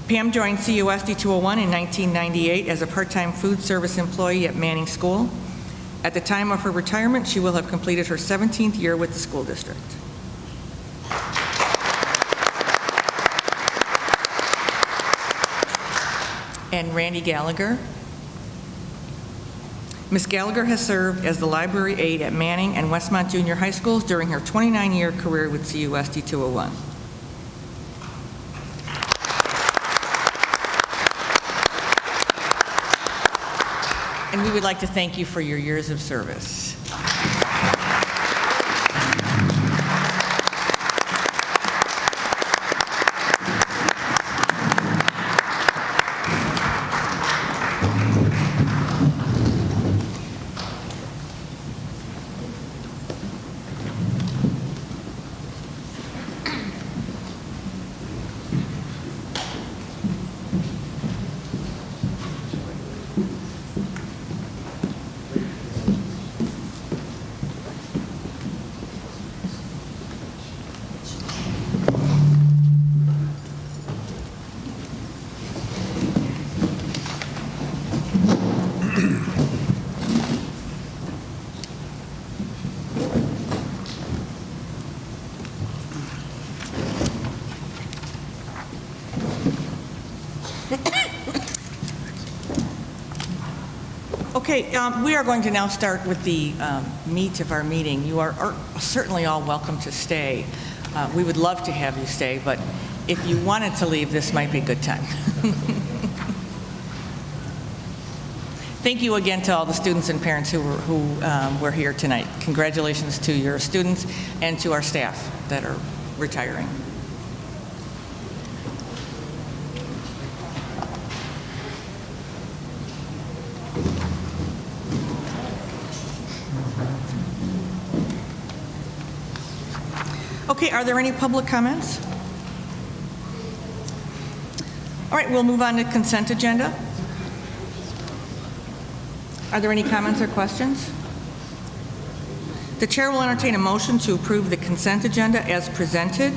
Pam joined CUSD 201 in 1998 as a part-time food service employee at Manning School. At the time of her retirement, she will have completed her 17th year with the school district. And Randy Gallagher. Ms. Gallagher has served as the library aide at Manning and Westmont Junior High Schools during her 29-year career with CUSD 201. And we would like to thank you for your years of service. Okay, we are going to now start with the meat of our meeting. You are certainly all welcome to stay. We would love to have you stay, but if you wanted to leave, this might be a good time. Thank you again to all the students and parents who were here tonight. Congratulations to your students and to our staff that are retiring. Okay, are there any public comments? All right, we'll move on to consent agenda. Are there any comments or questions? The chair will entertain a motion to approve the consent agenda as presented.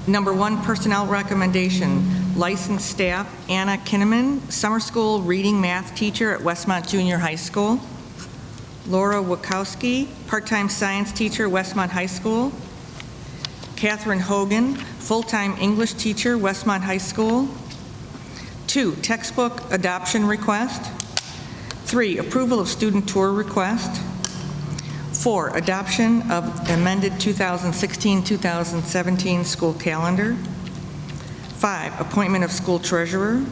Number 1, personnel recommendation, licensed staff Anna Kinneman, summer school reading math teacher at Westmont Junior High School. Laura Wachowski, part-time science teacher, Westmont High School. Catherine Hogan, full-time English teacher, Westmont High School. 2, textbook adoption request. 3, approval of student tour request. 4, adoption of amended 2016-2017 school calendar. 5, appointment of school treasurer.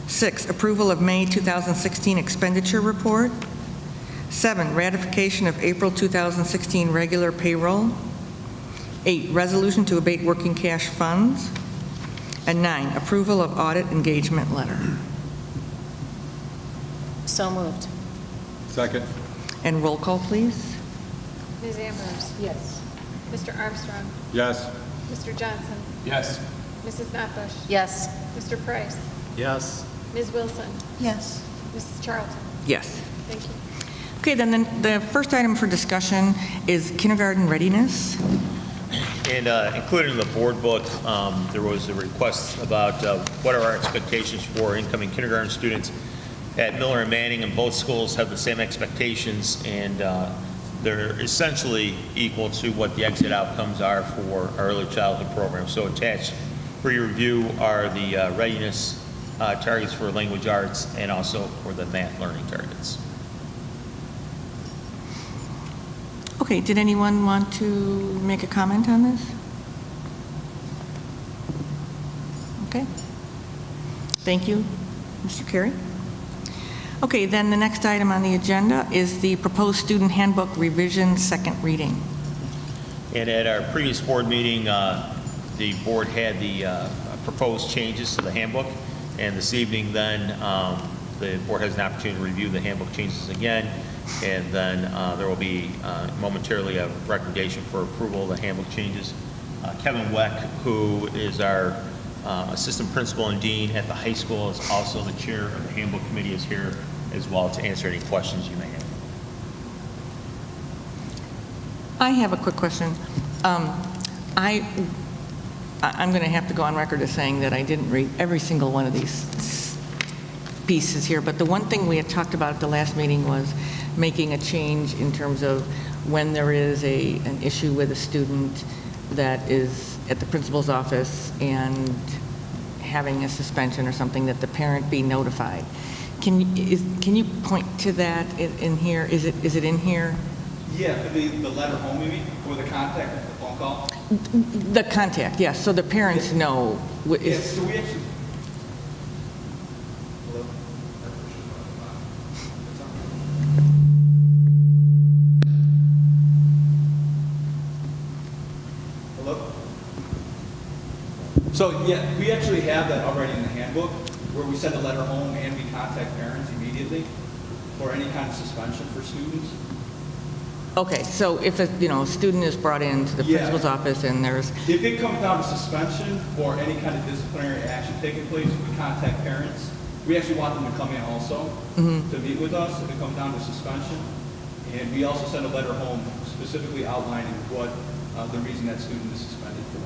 6, approval of May 2016 expenditure report. 7, ratification of April 2016 regular payroll. 8, resolution to abate working cash funds. And 9, approval of audit engagement letter. So moved. Second. And roll call, please. Ms. Ambrose. Yes. Mr. Armstrong. Yes. Mr. Johnson. Yes. Mrs. Notbush. Yes. Mr. Price. Yes. Ms. Wilson. Yes. Mrs. Charlton. Yes. Thank you. Okay, then the first item for discussion is kindergarten readiness. And included in the board book, there was a request about what are our expectations for incoming kindergarten students at Miller and Manning, and both schools have the same expectations, and they're essentially equal to what the exit outcomes are for our early childhood program. So attached For your review are the readiness targets for language arts and also for the math learning targets. Okay, did anyone want to make a comment on this? Okay. Thank you, Mr. Carey. Okay, then the next item on the agenda is the proposed student handbook revision, second reading. And at our previous board meeting, the board had the proposed changes to the handbook. And this evening then, the board has an opportunity to review the handbook changes again. And then there will be momentarily a recommendation for approval of the handbook changes. Kevin Weck, who is our assistant principal and dean at the high school, is also the chair of the handbook committee, is here as well to answer any questions you may have. I have a quick question. I'm going to have to go on record as saying that I didn't read every single one of these pieces here, but the one thing we had talked about at the last meeting was making a change in terms of when there is an issue with a student that is at the principal's office and having a suspension or something, that the parent be notified. Can you point to that in here? Is it in here? Yeah, the letter home, you mean, or the contact, the phone call? The contact, yes, so the parents know. Yes, so we actually... Hello? Hello? So, yeah, we actually have that already in the handbook, where we send a letter home and we contact parents immediately for any kind of suspension for students. Okay, so if a student is brought into the principal's office and there's... If it comes down to suspension or any kind of disciplinary action taking place, we contact parents. We actually want them to come in also to meet with us if it comes down to suspension. And we also send a letter home specifically outlining what the reason that student is suspended for.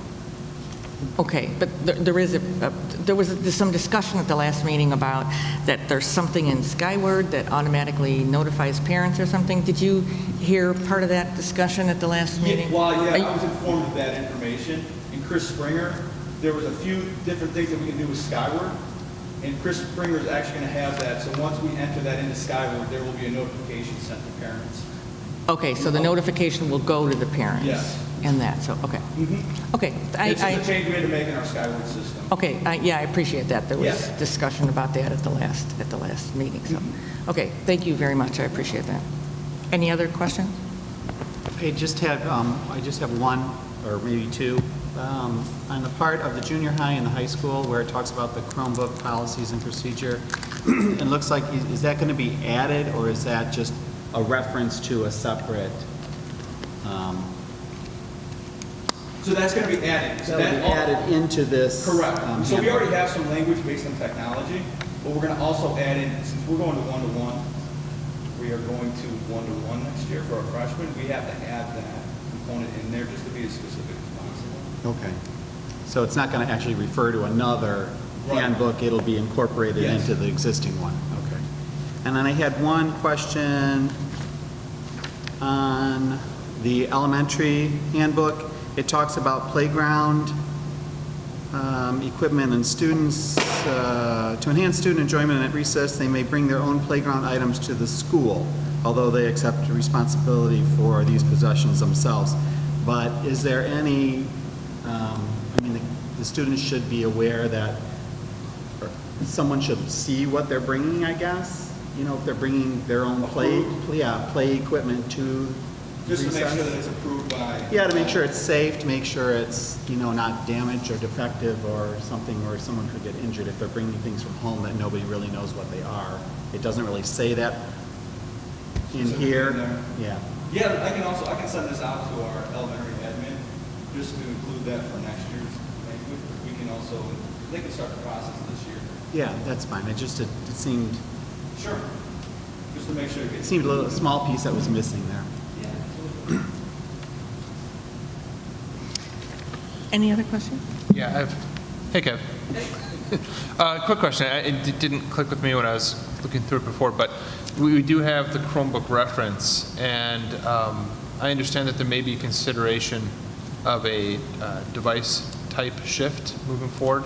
Okay, but there was some discussion at the last meeting about that there's something in Skyward that automatically notifies parents or something. Did you hear part of that discussion at the last meeting? I was informed of that information. And Chris Springer, there was a few different things that we can do with Skyward. And Chris Springer is actually going to have that. So once we enter that into Skyward, there will be a notification sent to parents. Okay, so the notification will go to the parents? Yes. And that, so, okay. Okay. It's just a change we had to make in our Skyward system. Okay, I appreciate that. There was Yeah. discussion about that at the last meeting, so. Okay, thank you very much, I appreciate that. Any other questions? I just have one or maybe two. On the part of the junior high and the high school where it talks about the Chromebook policies and procedure, it looks like, is that going to be added, or is that just a reference to a separate? So that's going to be added. So That will be added into this. Correct. So we already have some language based on technology, but we're going to also add in, since we're going to one-to-one, we are going to one-to-one next year for our freshmen. We have to add that component in there just to be as specific as possible. Okay. So it's not going to actually refer to another handbook, it'll be incorporated into the existing one. Okay. And then I had one question on the elementary handbook. It talks about playground equipment and students. To enhance student enjoyment at recess, they may bring their own playground items to the school, although they accept responsibility for these possessions themselves. But is there any, the students should be aware that someone should see what they're bringing, I guess? If they're bringing their own play equipment to Just to make recess? sure that it's approved by... Yeah, to make sure it's safe, to make sure it's, not damaged or defective or something where someone could get injured if they're bringing things from home that nobody really knows what they are. It doesn't really say that in here. Yeah. Yeah, I can send this out to our elementary admin, just to include that for next year's language. We can also, they can start the process this year. Yeah, that's fine. It seemed... Sure. Just to make sure it It gets... seemed a small piece that was missing there. Yeah, absolutely. Any other questions? Yeah, hey, Kev. Quick question. It didn't click with me when I was looking through it before, but we do have the Chromebook reference, and I understand that there may be consideration of a device type shift moving forward.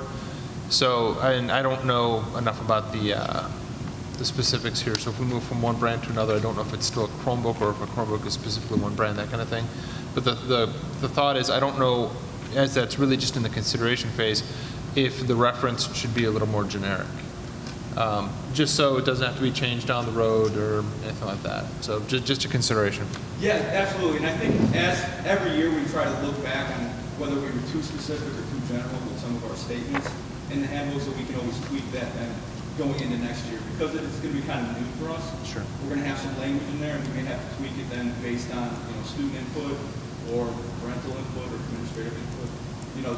So, and I don't know enough about the specifics here. So if we move from one brand to another, I don't know if it's still a Chromebook or if a Chromebook is specifically one brand, that kind of thing. But the thought is, I don't know, as that's really just in the consideration phase, if the reference should be a little more generic. Just so it doesn't have to be changed down the road or anything like that. So just a consideration. Yeah, absolutely. And I think as every year we try to look back on whether we were too specific or too general with some of our statements in the handbook, so we can always tweak that then going into next year. Because it's going to be kind of new for us. Sure. We're going to have some language in there, and we may have to tweak it then based on student input or parental input or administrative input.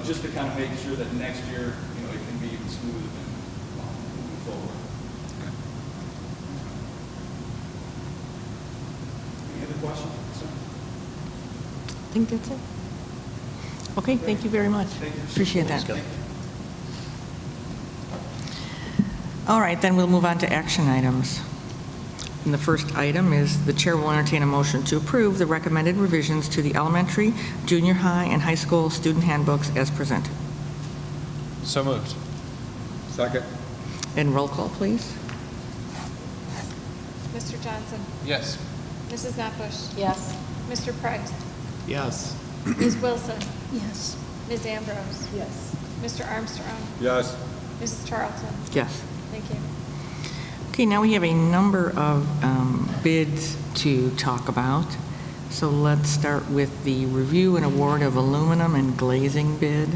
Just to kind of make sure that next year it can be even smoother than moving forward. Any other questions? I think that's it. Okay, thank you very much. Appreciate that. All right, then we'll move on to action items. And the first item is the chair will entertain a motion to approve the recommended revisions to the elementary, junior high, and high school student handbooks as presented. So moved. Second. And roll call, please. Mr. Johnson? Yes. Mrs. Notbush? Yes. Mr. Price? Yes. Ms. Wilson? Yes. Ms. Ambrose? Yes. Mr. Armstrong? Yes. Mrs. Charlton? Yes. Thank you. Okay, now we have a number of bids to talk about. So let's start with the review and award of aluminum and glazing bid.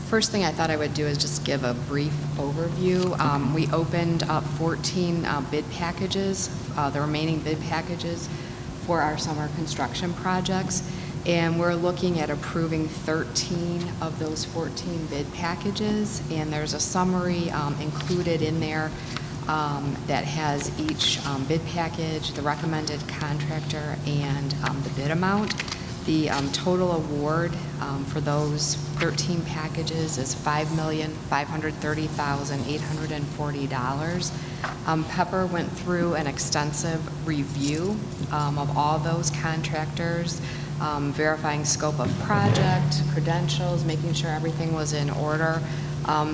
First thing I thought I would do is just give a brief overview. We opened up 14 bid packages, the remaining bid packages for our summer construction projects, and we're looking at approving 13 of those 14 bid packages, and there's a summary included in there that has each bid package, the recommended contractor, and the bid amount. The total award for those 13 packages is $5,530,840. Pepper went through an extensive review of all those contractors, verifying scope of project, credentials, making sure everything was in order.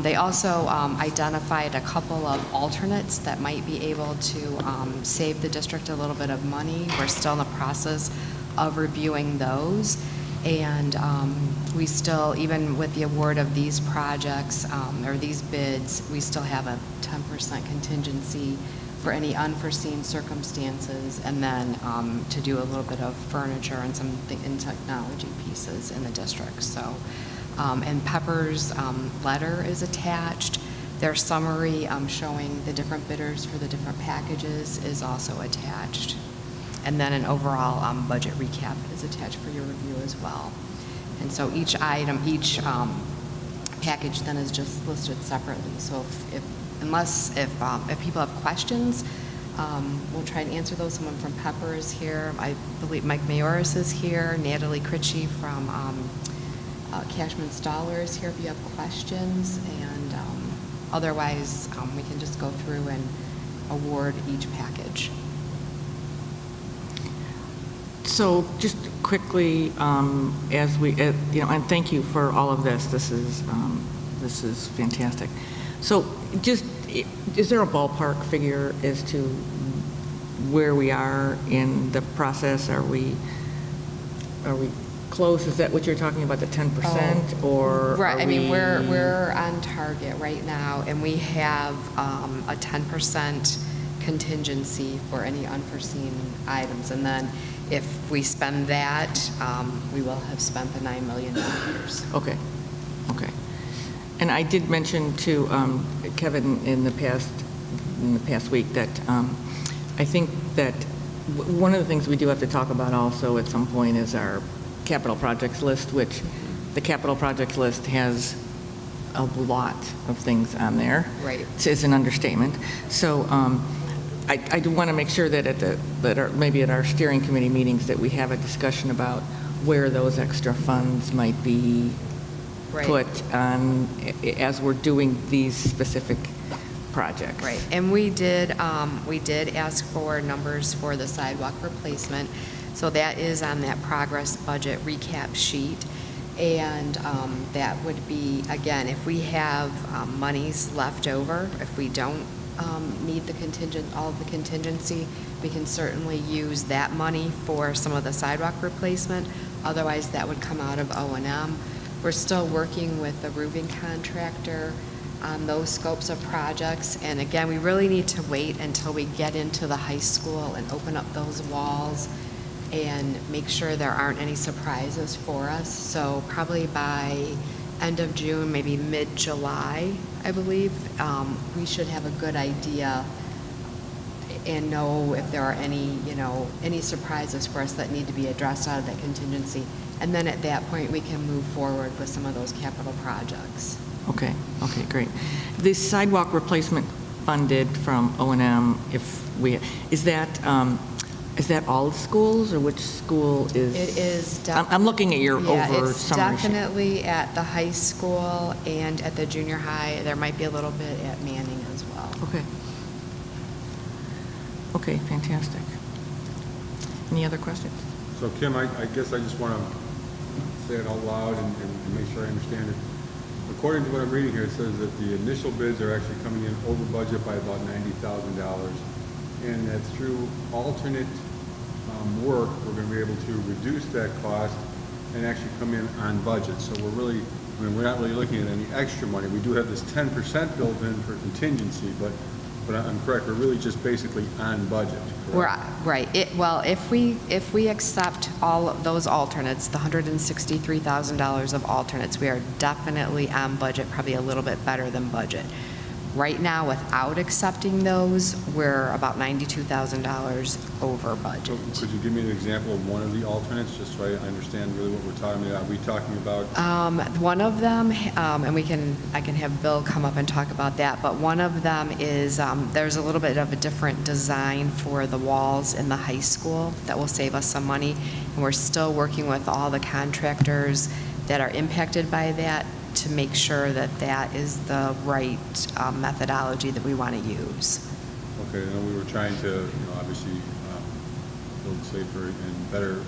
They also identified a couple of alternates that might be able to save the district a little bit of money. We're still in the process of reviewing those. And we still, even with the award of these projects or these bids, we still have a 10% contingency for any unforeseen circumstances, and then to do a little bit of furniture and some in technology pieces in the district. So, and Pepper's letter is attached. Their summary showing the different bidders for the different packages is also attached. And then an overall budget recap is attached for your review as well. And so each item, each package then is just listed separately. So if people have questions, we'll try and answer those. Someone from Pepper is here. I believe Mike Mayoris is here. Natalie Critchie from Cashman Stoller is here if you have questions. And otherwise, we can just go through and award each package. So just quickly, as we, and thank you for all of this. This is fantastic. So just, is there a ballpark figure as to where we are in the process? Are we close? Is that what you're talking about, the 10%, or right? I mean, we... we're on target right now, and we have a 10% contingency for any unforeseen items, and then if we spend that, we will have spent the $9 million. Okay. And I did mention to Kevin in the past week that I think that one of the things we do have to talk about also at some point is our capital projects list, which the capital projects list has a lot of things on there. Right. It's an understatement. So I do want to make sure that maybe at our steering committee meetings that we have a discussion about where those extra funds might be put on as we're doing these specific projects. Right, and we did ask for numbers for the sidewalk replacement. So that is on that progress budget recap sheet. And that would be, again, if we have monies left over, if we don't need all of the contingency, we can certainly use that money for some of the sidewalk replacement. Otherwise, that would come out of O&M. We're still working with the roofing contractor on those scopes of projects. And again, we really need to wait until we get into the high school and open up those walls and make sure there aren't any surprises for us. So probably by end of June, maybe mid-July, I believe, we should have a good idea and know if there are any surprises for us that need to be addressed out of that contingency. And then at that point, we can move forward with some of those capital projects. Okay, great. The sidewalk replacement funded from O&M, is that all the schools, or which school is? It is I'm looking at your over it's summary sheet. definitely at the high school and at the junior high. There might be a little bit at Manning as well. Okay, fantastic. Any other questions? So Kim, I guess I just want to say it out loud and make sure I understand it. According to what I'm reading here, it says that the initial bids are actually coming in over budget by about $90,000, and that through alternate work, we're going to be able to reduce that cost and actually come in on budget. So we're not really looking at any extra money. We do have this 10% built in for contingency, but I'm correct, we're really just basically on budget, correct? Right. If we accept all of those alternates, the $163,000 of alternates, we are definitely on budget, probably a little bit better than budget. Right now, without accepting those, we're about $92,000 over budget. So could you give me an example of one of the alternates, just so I understand really what we're talking about? Are we talking about? One of them, and I can have Bill come up and talk about that, but one of them is there's a little bit of a different design for the walls in the high school that will save us some money, and we're still working with all the contractors that are impacted by that to make sure that that is the right methodology that we want to use. Okay, and we were trying to, obviously build safer and better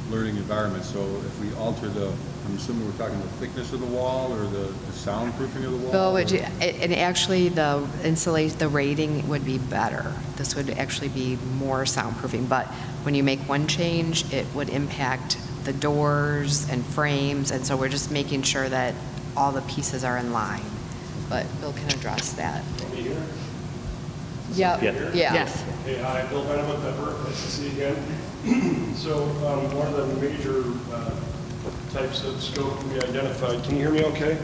learning environments. So if we alter I'm assuming we're talking the thickness of the wall or the soundproofing of the wall? Bill, and actually the rating would be better. This would actually be more soundproofing, but when you make one change, it would impact the doors and frames, and so we're just making sure that all the pieces are in line. But Bill can address that. Yep. Yeah. Yes. Hey, hi, Bill Benjamin, Pepper. Nice to see you again. So one of the major types of scope we identified. Can you hear me okay?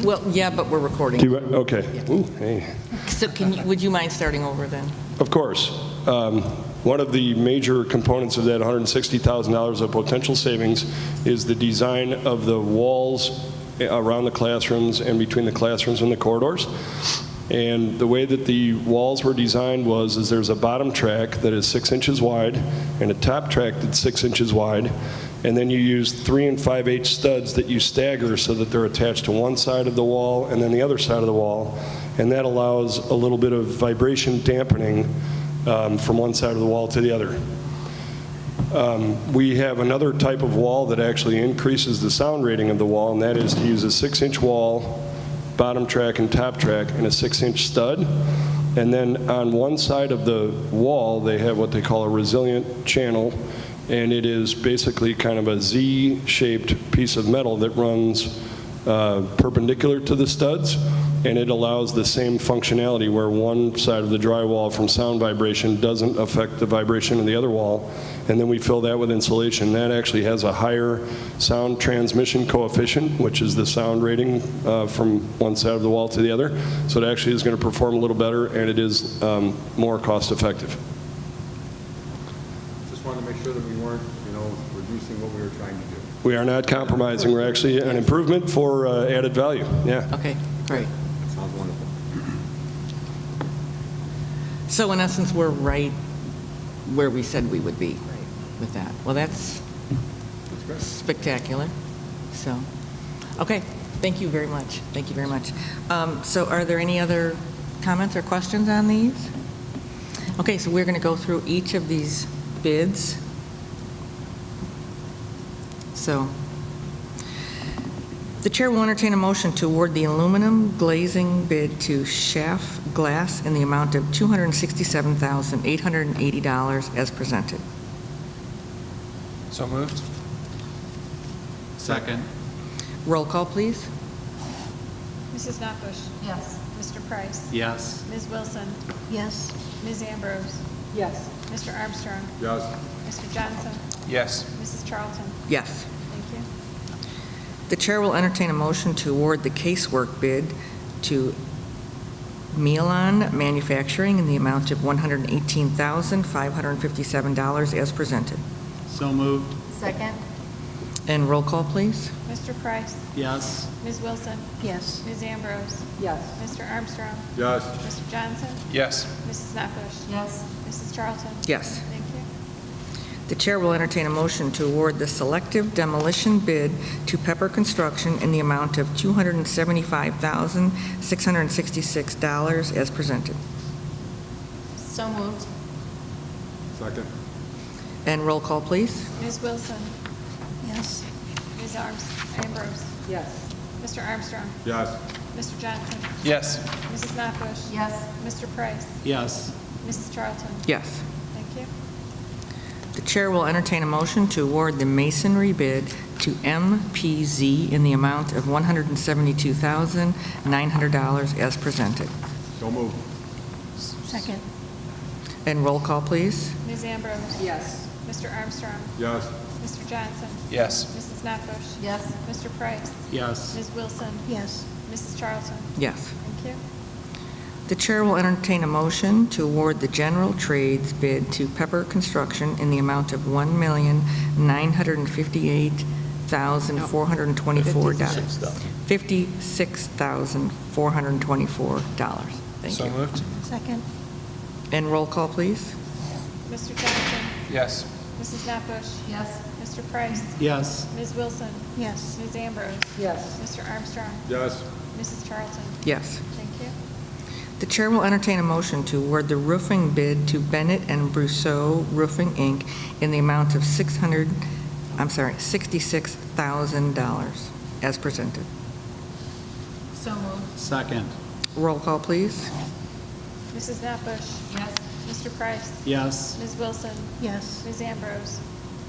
Well, yeah, but we're recording. Okay. Ooh, hey. So would you mind starting over then? Of course. One of the major components of that $160,000 of potential savings is the design of the walls around the classrooms and between the classrooms and the corridors. And the way that the walls were designed is there's a bottom track that is 6 inches wide and a top track that's 6 inches wide. And then you use 3 5/8 studs that you stagger so that they're attached to one side of the wall and then the other side of the wall. And that allows a little bit of vibration dampening from one side of the wall to the other. We have another type of wall that actually increases the sound rating of the wall, and that is to use a 6-inch wall, bottom track and top track, and a 6-inch stud. And then on one side of the wall, they have what they call a resilient channel, and it is basically kind of a Z-shaped piece of metal that runs perpendicular to the studs, and it allows the same functionality where one side of the drywall from sound vibration doesn't affect the vibration of the other wall. And then we fill that with insulation. That actually has a higher sound transmission coefficient, which is the sound rating from one side of the wall to the other. So it actually is going to perform a little better, and it is more cost effective. Just wanted to make sure that we weren't, reducing what we were trying to do. We are not compromising. We're actually an improvement for added value. Yeah. Okay, great. That sounds wonderful. So in essence, we're right where we said we would be with that. Well, that's spectacular. So, okay, thank you very much. Thank you very much. So are there any other comments or questions on these? Okay, so we're going to go through each of these bids So, the chair will entertain a motion to award the aluminum glazing bid to Schaff Glass in the amount of $267,880 as presented. So moved. Second. Roll call, please. Mrs. Knappus. Yes. Mr. Price. Yes. Ms. Wilson. Yes. Ms. Ambrose. Yes. Mr. Armstrong. Yes. Mr. Johnson. Yes. Mrs. Charlton. Yes. Thank you. The chair will entertain a motion to award the casework bid to Milan Manufacturing in the amount of $118,557 as presented. So moved. Second. And roll call, please. Mr. Price. Yes. Ms. Wilson. Yes. Ms. Ambrose. Yes. Mr. Armstrong. Yes. Mr. Johnson. Yes. Mrs. Knappus. Yes. Mrs. Charlton. Yes. Thank you. The chair will entertain a motion to award the selective demolition bid to Pepper Construction in the amount of $275,666 as presented. So moved. Second. And roll call, please. Ms. Wilson. Yes. Ms. Ambrose. Yes. Mr. Armstrong. Yes. Mr. Johnson. Yes. Mrs. Knappus. Yes. Mr. Price. Yes. Mrs. Charlton. Yes. Thank you. The chair will entertain a motion to award the masonry bid to MPZ in the amount of $172,900 as presented. So moved. Second. And roll call, please. Ms. Ambrose. Yes. Mr. Armstrong. Yes. Mr. Johnson. Yes. Mrs. Knappus. Yes. Mr. Price. Yes. Ms. Wilson. Yes. Mrs. Charlton. Yes. Thank you. The chair will entertain a motion to award the general trades bid to Pepper Construction in the amount of $1,958,424. $56,424. Thank So you. moved. Second. And roll call, please. Mr. Johnson. Yes. Mrs. Knappus. Yes. Mr. Price. Yes. Ms. Wilson. Yes. Ms. Ambrose. Yes. Mr. Armstrong. Yes. Mrs. Charlton. Yes. Thank you. The chair will entertain a motion to award the roofing bid to Bennett and Brousseau Roofing, Inc. in the amount of $66,000 as presented. So moved. Second. Roll call, please. Mrs. Knappus. Yes. Mr. Price. Yes. Ms. Wilson. Yes. Ms. Ambrose.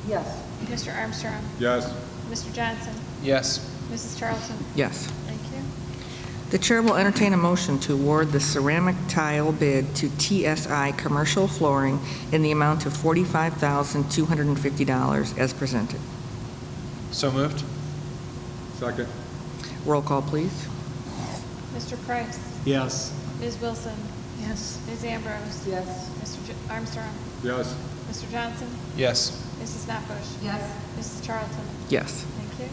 Yes. Mr. Armstrong. Yes. Mr. Johnson. Yes. Mrs. Charlton. Yes. Thank you. The chair will entertain a motion to award the ceramic tile bid to TSI Commercial Flooring in the amount of $45,250 as presented. So moved. Second. Roll call, please. Mr. Price. Yes. Ms. Wilson. Yes. Ms. Ambrose. Yes. Mr. Armstrong. Yes. Mr. Johnson. Yes. Mrs. Knappus. Yes. Mrs. Charlton. Yes. Thank you.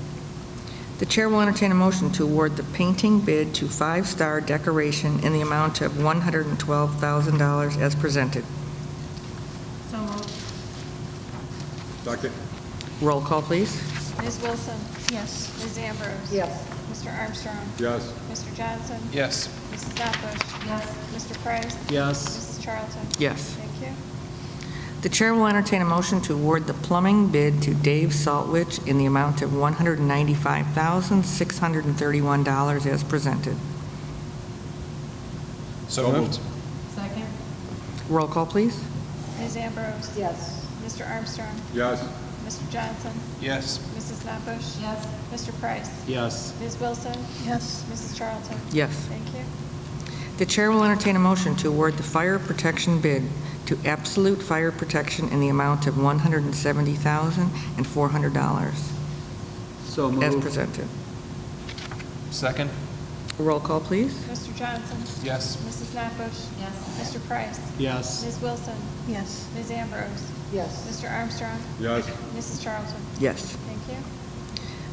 The chair will entertain a motion to award the painting bid to Five Star Decoration in the amount of $112,000 as presented. So moved. Second. Roll call, please. Ms. Wilson. Yes. Ms. Ambrose. Yes. Mr. Armstrong. Yes. Mr. Johnson. Yes. Mrs. Knappus. Yes. Mr. Price. Yes. Mrs. Charlton. Yes. Thank you. The chair will entertain a motion to award the plumbing bid to Dave Saltwich in the amount of $195,631 as presented. So moved. Second. Roll call, please. Ms. Ambrose. Yes. Mr. Armstrong. Yes. Mr. Johnson. Yes. Mrs. Knappus. Yes. Mr. Price. Yes. Ms. Wilson. Yes. Mrs. Charlton. Yes. Thank you. The chair will entertain a motion to award the fire protection bid to Absolute Fire Protection in the amount of $170,400 So as moved. presented. Second. Roll call, please. Mr. Johnson. Yes. Mrs. Knappus. Yes. Mr. Price. Yes. Ms. Wilson. Yes. Ms. Ambrose. Yes. Mr. Armstrong. Yes. Mrs. Charlton. Yes. Thank you.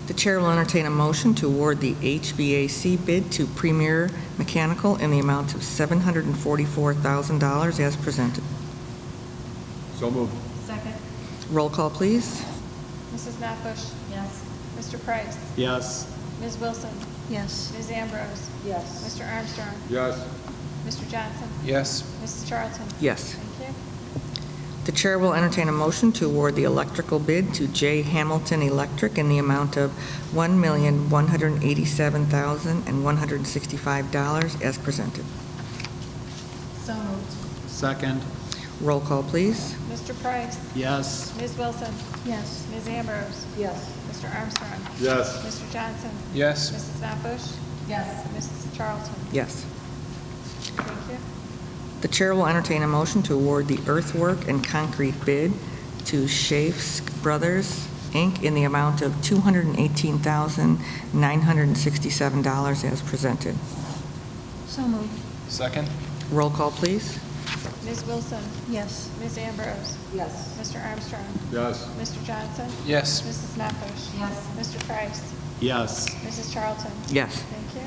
The chair will entertain a motion to award the HVAC bid to Premier Mechanical in the amount of $744,000 as presented. So moved. Second. Roll call, please. Mrs. Knappus. Yes. Mr. Price. Yes. Ms. Wilson. Yes. Ms. Ambrose. Yes. Mr. Armstrong. Yes. Mr. Johnson. Yes. Mrs. Charlton. Yes. Thank you. The chair will entertain a motion to award the electrical bid to J. Hamilton Electric in the amount of $1,187,165 as presented. So moved. Second. Roll call, please. Mr. Price? Yes. Ms. Wilson? Yes. Ms. Ambrose? Yes. Mr. Armstrong? Yes. Mr. Johnson? Yes. Mrs. Knappus? Yes. Mrs. Charlton? Yes. Thank you. The chair will entertain a motion to award the earthwork and concrete bid to Schaaf's Brothers, Inc. in the amount of $218,967 as presented. So moved. Second. Roll call, please. Ms. Wilson? Yes. Ms. Ambrose? Yes. Mr. Armstrong? Yes. Mr. Johnson? Yes. Mrs. Knappus? Yes. Mr. Price? Yes. Mrs. Charlton? Yes. Thank you.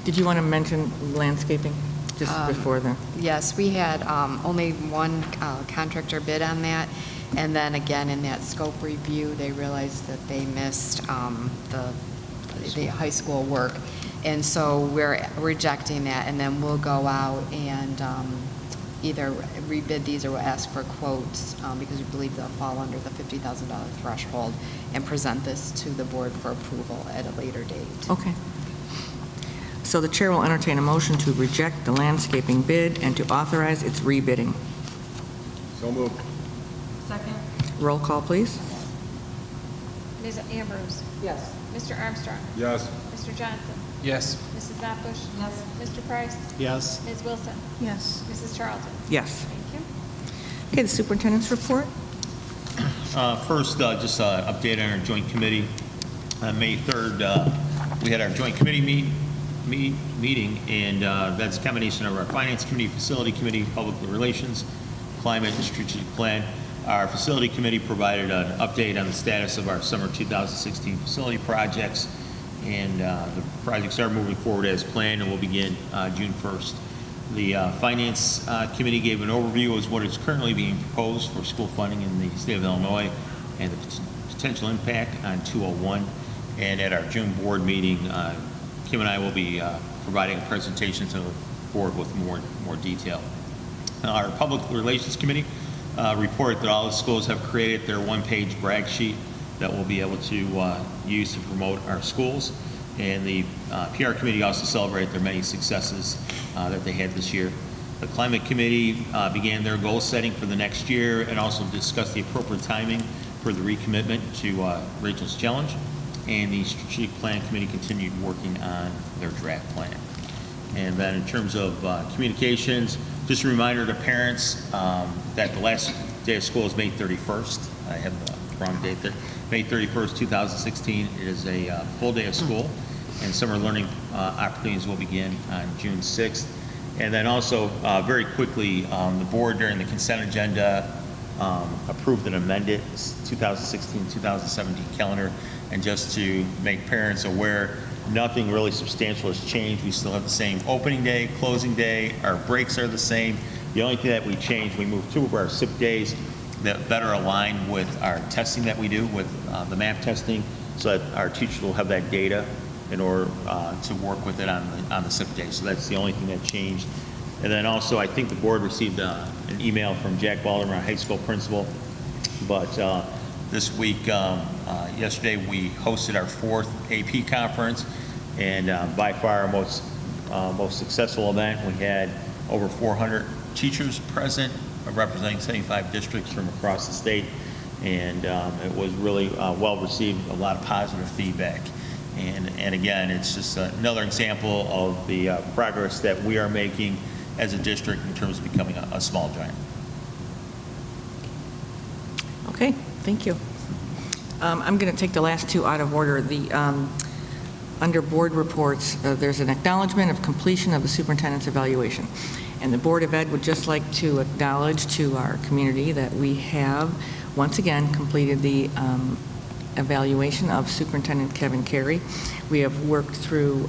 Did you want to mention landscaping just before the? Yes, we had only one contractor bid on that, and then again, in that scope review, they realized that they missed the high school work, and so we're rejecting that, and then we'll go out and either rebid these or we'll ask for quotes, because we believe they'll fall under the $50,000 threshold, and present this to the board for approval at a later date. Okay. So the chair will entertain a motion to reject the landscaping bid and to authorize its rebidding. So moved. Second? Roll call, please. Ms. Ambrose? Yes. Mr. Armstrong? Yes. Mr. Johnson? Yes. Mrs. Knappus? Yes. Mr. Price? Yes. Ms. Wilson? Yes. Mrs. Charlton? Yes. Thank you. Okay, the superintendent's report. First, just an update on our joint committee. On May 3rd, we had our joint committee meeting, and that's a combination of our Finance Committee, Facility Committee, Public Relations, Climate and Strategic Plan. Our Facility Committee provided an update on the status of our summer 2016 facility projects, and the projects are moving forward as planned and will begin June 1st. The Finance Committee gave an overview of what is currently being proposed for school funding in the state of Illinois and the potential impact on 201. And at our June board meeting, Kim and I will be providing a presentation to the board with more detail. Our Public Relations Committee reported that all the schools have created their one-page brag sheet that we'll be able to use to promote our schools. And the PR Committee also celebrated their many successes that they had this year. The Climate Committee began their goal setting for the next year and also discussed the appropriate timing for the recommitment to Rachel's Challenge. And the Strategic Plan Committee continued working on their draft plan. And then in terms of communications, just a reminder to parents that the last day of school is May 31st. I have the wrong date there. May 31st, 2016. It is a full day of school, and summer learning opportunities will begin on June 6th. And then also, very quickly, the board during the consent agenda approved an amended 2016-2017 calendar. And just to make parents aware, nothing really substantial has changed. We still have the same opening day, closing day. Our breaks are the same. The only thing that we changed, we moved 2 of our SIP days that better align with our testing that we do with the MAP testing, so that our teachers will have that data in order to work with it on the SIP day. So that's the only thing that changed. And then also, I think the board received an email from Jack Balder, our high school principal, but this week, yesterday, we hosted our 4th AP conference, and by far our most successful event. We had over 400 teachers present, representing 75 districts from across the state, and it was really well received, a lot of positive feedback. And again, it's just another example of the progress that we are making as a district in terms of becoming a small giant. Okay, thank you. I'm going to take the last 2 out of order. Under board reports, there's an acknowledgement of completion of the superintendent's evaluation. And the Board of Ed would just like to acknowledge to our community that we have, once again, completed the evaluation of Superintendent Kevin Carey. We have worked through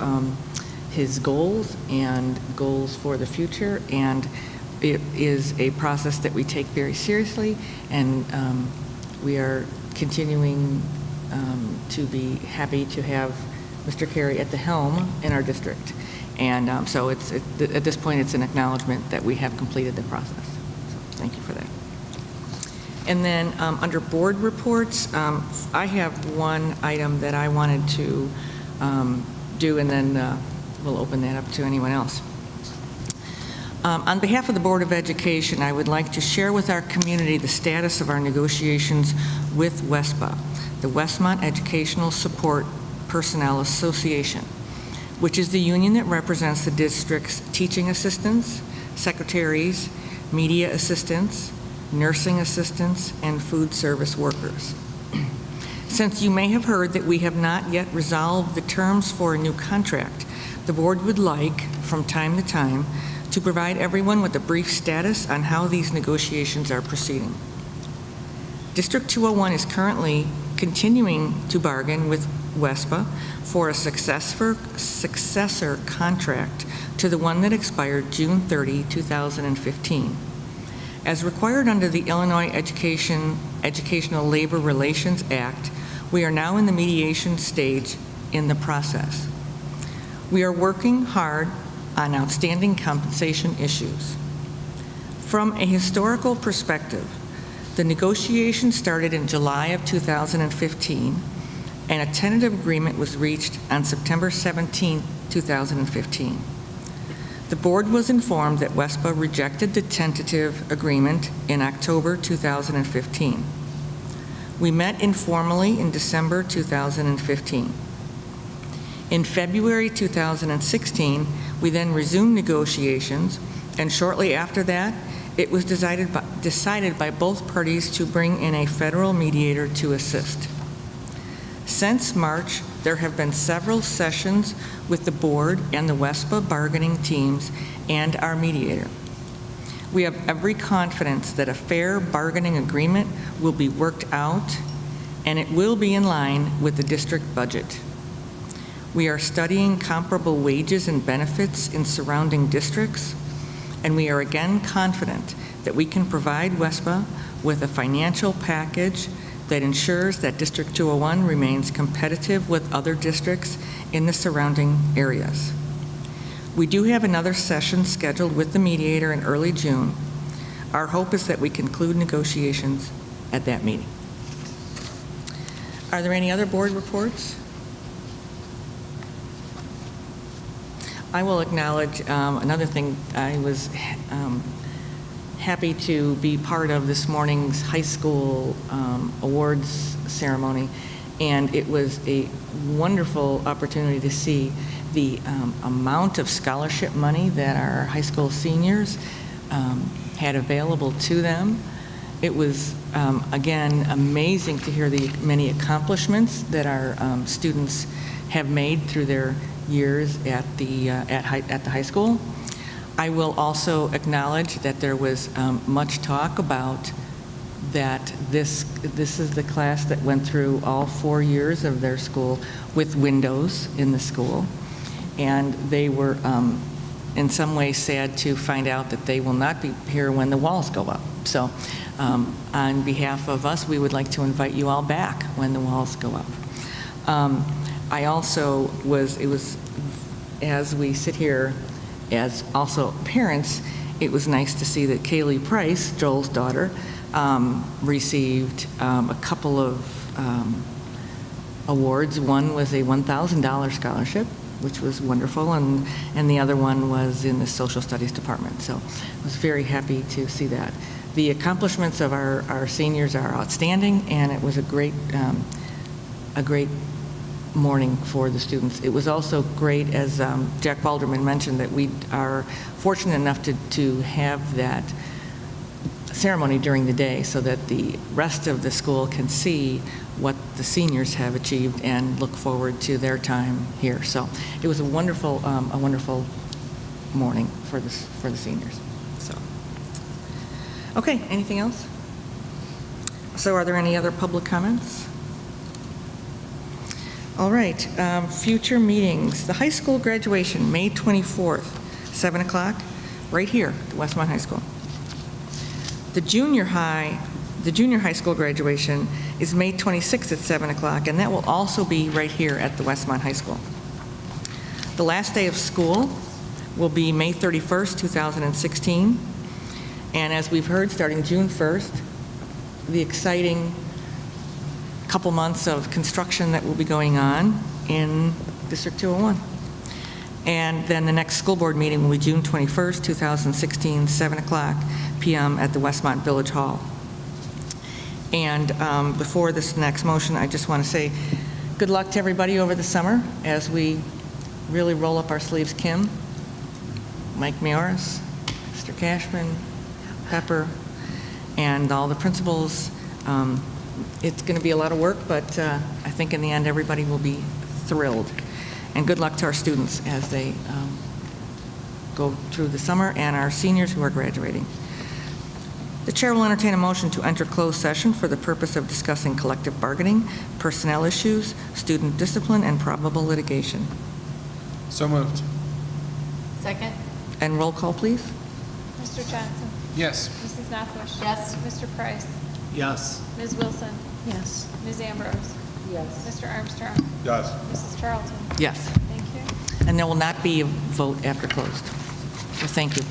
his goals and goals for the future, and it is a process that we take very seriously, and we are continuing to be happy to have Mr. Carey at the helm in our district. And so at this point, it's an acknowledgement that we have completed the process. So thank you for that. And then under board reports, I have one item that I wanted to do, and then we'll open that up to anyone else. On behalf of the Board of Education, I would like to share with our community the status of our negotiations with WESPA, the Westmont Educational Support Personnel Association, which is the union that represents the district's teaching assistants, secretaries, media assistants, nursing assistants, and food service workers. Since you may have heard that we have not yet resolved the terms for a new contract, the board would like, from time to time, to provide everyone with a brief status on how these negotiations are proceeding. District 201 is currently continuing to bargain with WESPA for a successor contract to the one that expired June 30, 2015. As required under the Illinois Educational Labor Relations Act, we are now in the mediation stage in the process. We are working hard on outstanding compensation issues. From a historical perspective, the negotiation started in July of 2015, and a tentative agreement was reached on September 17, 2015. The board was informed that WESPA rejected the tentative agreement in October 2015. We met informally in December 2015. In February 2016, we then resumed negotiations, and shortly after that, it was decided by both parties to bring in a federal mediator to assist. Since March, there have been several sessions with the board and the WESPA bargaining teams and our mediator. We have every confidence that a fair bargaining agreement will be worked out, and it will be in line with the district budget. We are studying comparable wages and benefits in surrounding districts, and we are again confident that we can provide WESPA with a financial package that ensures that District 201 remains competitive with other districts in the surrounding areas. We do have another session scheduled with the mediator in early June. Our hope is that we conclude negotiations at that meeting. Are there any other board reports? I will acknowledge another thing. I was happy to be part of this morning's high school awards ceremony, and it was a wonderful opportunity to see the amount of scholarship money that our high school seniors had available to them. It was, again, amazing to hear the many accomplishments that our students have made through their years at the high school. I will also acknowledge that there was much talk about that this is the class that went through all 4 years of their school with windows in the school, and they were in some ways sad to find out that they will not be here when the walls go up. So on behalf of us, we would like to invite you all back when the walls go up. I also as we sit here as also parents, it was nice to see that Kaylee Price, Joel's daughter, received a couple of awards. One was a $1,000 scholarship, which was wonderful, and the other one was in the social studies department. So I was very happy to see that. The accomplishments of our seniors are outstanding, and it was a great morning for the students. It was also great, as Jack Balderman mentioned, that we are fortunate enough to have that ceremony during the day so that the rest of the school can see what the seniors have achieved and look forward to their time here. So it was a wonderful morning for the seniors. So, okay, anything else? So are there any other public comments? All right, future meetings. The high school graduation, May 24th, 7 o'clock, right here at Westmont High School. The junior high school graduation is May 26th at 7 o'clock, and that will also be right here at the Westmont High School. The last day of school will be May 31st, 2016, and as we've heard, starting June 1st, the exciting couple months of construction that will be going on in District 201. And then the next school board meeting will be June 21st, 2016, 7 o'clock p.m. at the Westmont Village Hall. And before this next motion, I just want to say good luck to everybody over the summer as we really roll up our sleeves. Kim, Mike Mayoris, Mr. Cashman, Pepper, and all the principals. It's going to be a lot of work, but I think in the end everybody will be thrilled. And good luck to our students as they go through the summer, and our seniors who are graduating. The chair will entertain a motion to enter closed session for the purpose of discussing collective bargaining, personnel issues, student discipline, and probable litigation. So moved. Second. And roll call, please. Mr. Johnson. Yes. Mrs. Knopfler. Yes. Mr. Price. Yes. Ms. Wilson. Yes. Ms. Ambrose. Yes. Mr. Armstrong. Yes. Mrs. Charlton. Yes. Thank you. And there will not be a vote after closed. So thank you.